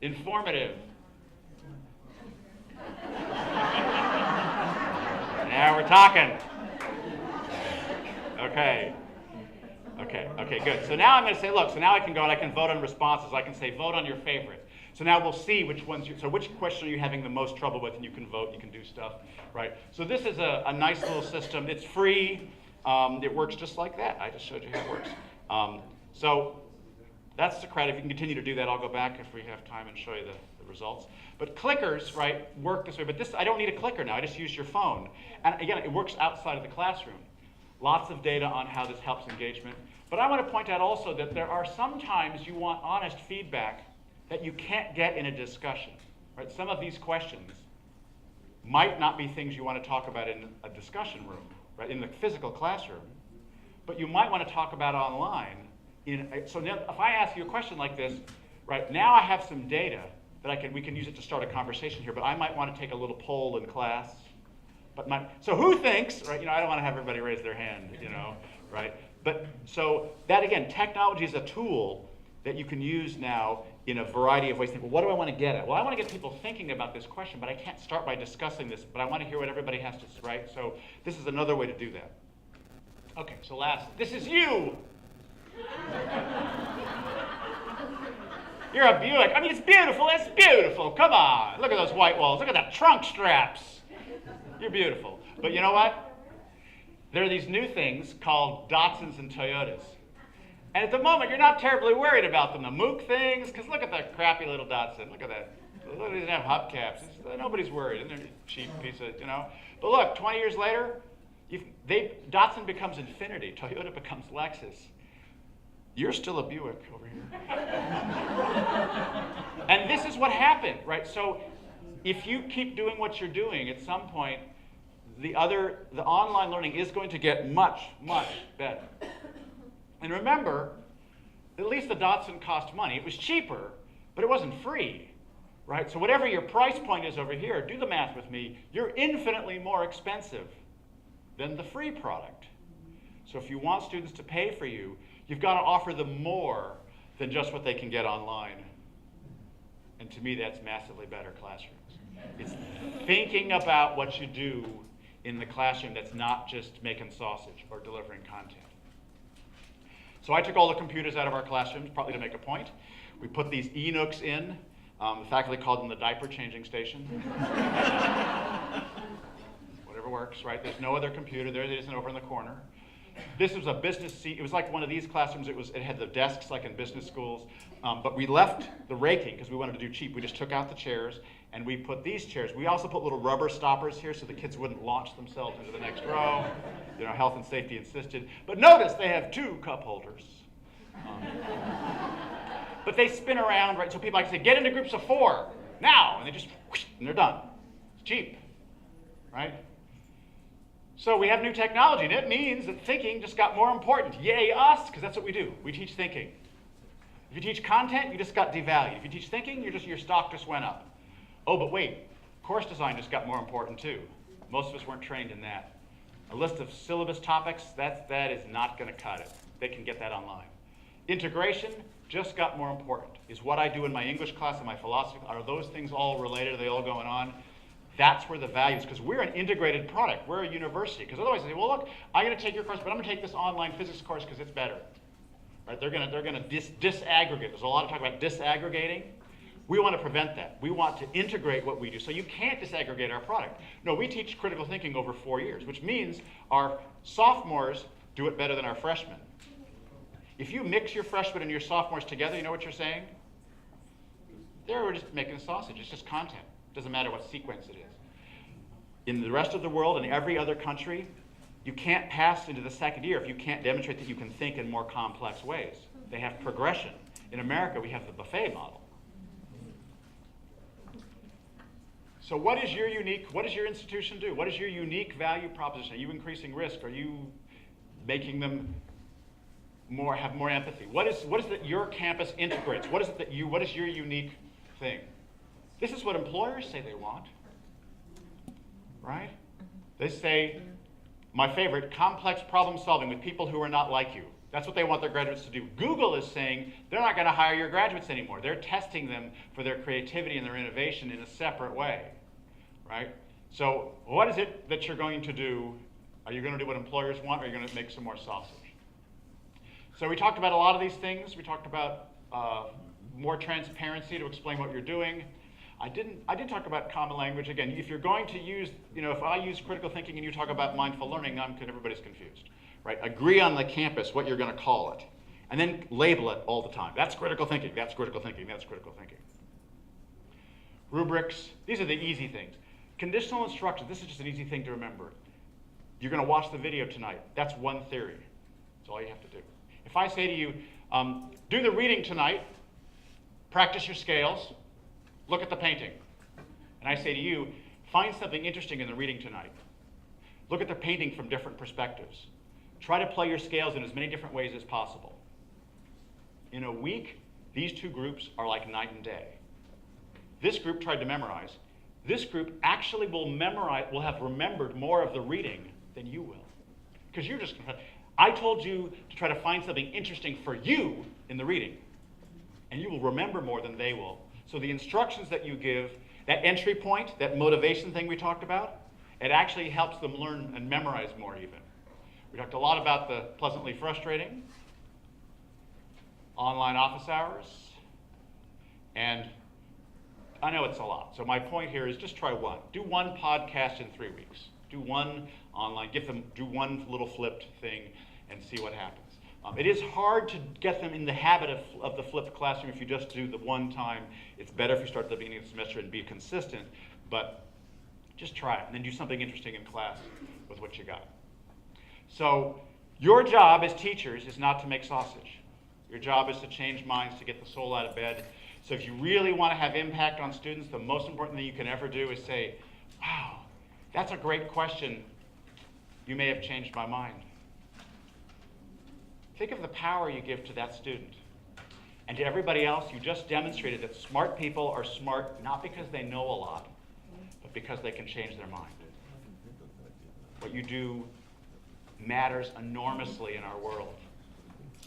S1: informative. Now we're talking. Okay, good. So now I'm going to say, look, so now I can go and I can vote on responses. I can say, vote on your favorite. So now we'll see which ones which question are you having the most trouble with, and you can vote, you can do stuff, right? So this is a nice little system. It's free. It works just like that. I just showed you how it works. So that's the credit. If you can continue to do that, I'll go back if we have time and show you the results. But clickers, right, work this way. But this, I don't need a clicker now. I just use your phone. And again, it works outside of the classroom. Lots of data on how this helps engagement. But I want to point out also that there are sometimes you want honest feedback that you can't get in a discussion. Right? Some of these questions might not be things you want to talk about in a discussion room, right, in the physical classroom, but you might want to talk about online. So now, if I ask you a question like this, right, now I have some data that we can use it to start a conversation here, but I might want to take a little poll in class. So who thinks, right, I don't want to have everybody raise their hand, right? But so that, again, technology is a tool that you can use now in a variety of ways. Think, well, what do I want to get at? Well, I want to get people thinking about this question, but I can't start by discussing this, but I want to hear what everybody has to say, right? So this is another way to do that. Okay, so this is you. You're a Buick. I mean, it's beautiful. It's beautiful. Come on. Look at those white walls. Look at that trunk straps. You're beautiful. But you know what? There are these new things called Datsuns and Toyotas. And at the moment, you're not terribly worried about them. The Mook things, because look at that crappy little Datsun. Look at that. They doesn't have hubcaps. Nobody's worried. And they're a cheap piece of, But look, 20 years later, Datsun becomes Infiniti. Toyota becomes Lexus. You're still a Buick over here. And this is what happened, right? So if you keep doing what you're doing, at some point, the online learning is going to get much, much better. And remember, at least the Datsun cost money. It was cheaper, but it wasn't free, right? So whatever your price point is over here, do the math with me, you're infinitely more expensive than the free product. So if you want students to pay for you, you've got to offer them more than just what they can get online. And to me, that's massively better classrooms. It's thinking about what you do in the classroom that's not just making sausage or delivering content. So I took all the computers out of our classrooms, partly to make a point. We put these e-nooks in. The faculty called them the diaper changing station. Whatever works, right? There's no other computer. There it isn't over in the corner. This was a business seat. It was like one of these classrooms. It had the desks like in business schools. But we left the raking because we wanted to do cheap. We just took out the chairs and we put these chairs. We also put little rubber stoppers here so the kids wouldn't launch themselves into the next row. You know, health and safety insisted. But notice they have 2 cup holders. But they spin around, right? So people like to say, get into groups of 4 now, and they just whoosh, and they're done. It's cheap, right? So we have new technology, and it means that thinking just got more important. Yay us, because that's what we do. We teach thinking. If you teach content, you just got devalued. If you teach thinking, your stock just went up. Oh, but wait, course design just got more important too. Most of us weren't trained in that. A list of syllabus topics, that is not going to cut it. They can get that online. Integration just got more important. Is what I do in my English class and my philosophy, are those things all related? Are they all going on? That's where the value is, because we're an integrated product. We're a university. Because otherwise they say, well, look, I'm going to take your course, but I'm going to take this online physics course because it's better. Right? They're going to disaggregate. There's a lot of talk about disaggregating. We want to prevent that. We want to integrate what we do. So you can't disaggregate our product. No, we teach critical thinking over 4 years, which means our sophomores do it better than our freshmen. If you mix your freshmen and your sophomores together, you know what you're saying? We're just making sausage. It's just content. It doesn't matter what sequence it is. In the rest of the world and every other country, you can't pass into the second year if you can't demonstrate that you can think in more complex ways. They have progression. In America, we have the buffet model. So what does your institution do? What is your unique value proposition? Are you increasing risk? Are you making them have more empathy? What is it that your campus integrates? What is your unique thing? This is what employers say they want, right? They say, my favorite, complex problem solving with people who are not like you. That's what they want their graduates to do. Google is saying they're not going to hire your graduates anymore. They're testing them for their creativity and their innovation in a separate way, right? So what is it that you're going to do? Are you going to do what employers want, or are you going to make some more sausage? So we talked about a lot of these things. We talked about more transparency to explain what you're doing. I did talk about common language. Again, if you're going to use, if I use critical thinking and you talk about mindful learning, everybody's confused, right? Agree on the campus what you're going to call it, and then label it all the time. That's critical thinking, that's critical thinking, that's critical thinking. Rubrics, these are the easy things. Conditional instruction, this is just an easy thing to remember. You're going to watch the video tonight. That's one theory. That's all you have to do. If I say to you, do the reading tonight, practice your scales, look at the painting. And I say to you, find something interesting in the reading tonight. Look at the painting from different perspectives. Try to play your scales in as many different ways as possible. In a week, these 2 groups are like night and day. This group tried to memorize. This group actually will have remembered more of the reading than you will. Because you're just going to... I told you to try to find something interesting for you in the reading, and you will remember more than they will. So the instructions that you give, that entry point, that motivation thing we talked about, it actually helps them learn and memorize more even. We talked a lot about the pleasantly frustrating, online office hours, and I know it's a lot. So my point here is just try one. Do one podcast in 3 weeks. Do one online, do one little flipped thing and see what happens. It is hard to get them in the habit of the flipped classroom if you just do the one time. It's better if you start at the beginning of the semester and be consistent, but just try it and then do something interesting in class with what you got. So your job as teachers is not to make sausage. Your job is to change minds, to get the soul out of bed. So if you really want to have impact on students, the most important thing you can ever do is say, wow, that's a great question. You may have changed my mind. Think of the power you give to that student. And to everybody else, you just demonstrated that smart people are smart not because they know a lot, but because they can change their mind. What you do matters enormously in our world.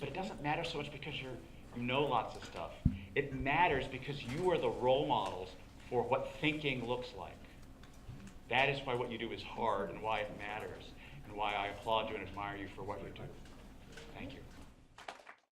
S1: But it doesn't matter so much because you know lots of stuff. It matters because you are the role models for what thinking looks like. That is why what you do is hard and why it matters and why I applaud you and admire you for what you do. Thank you.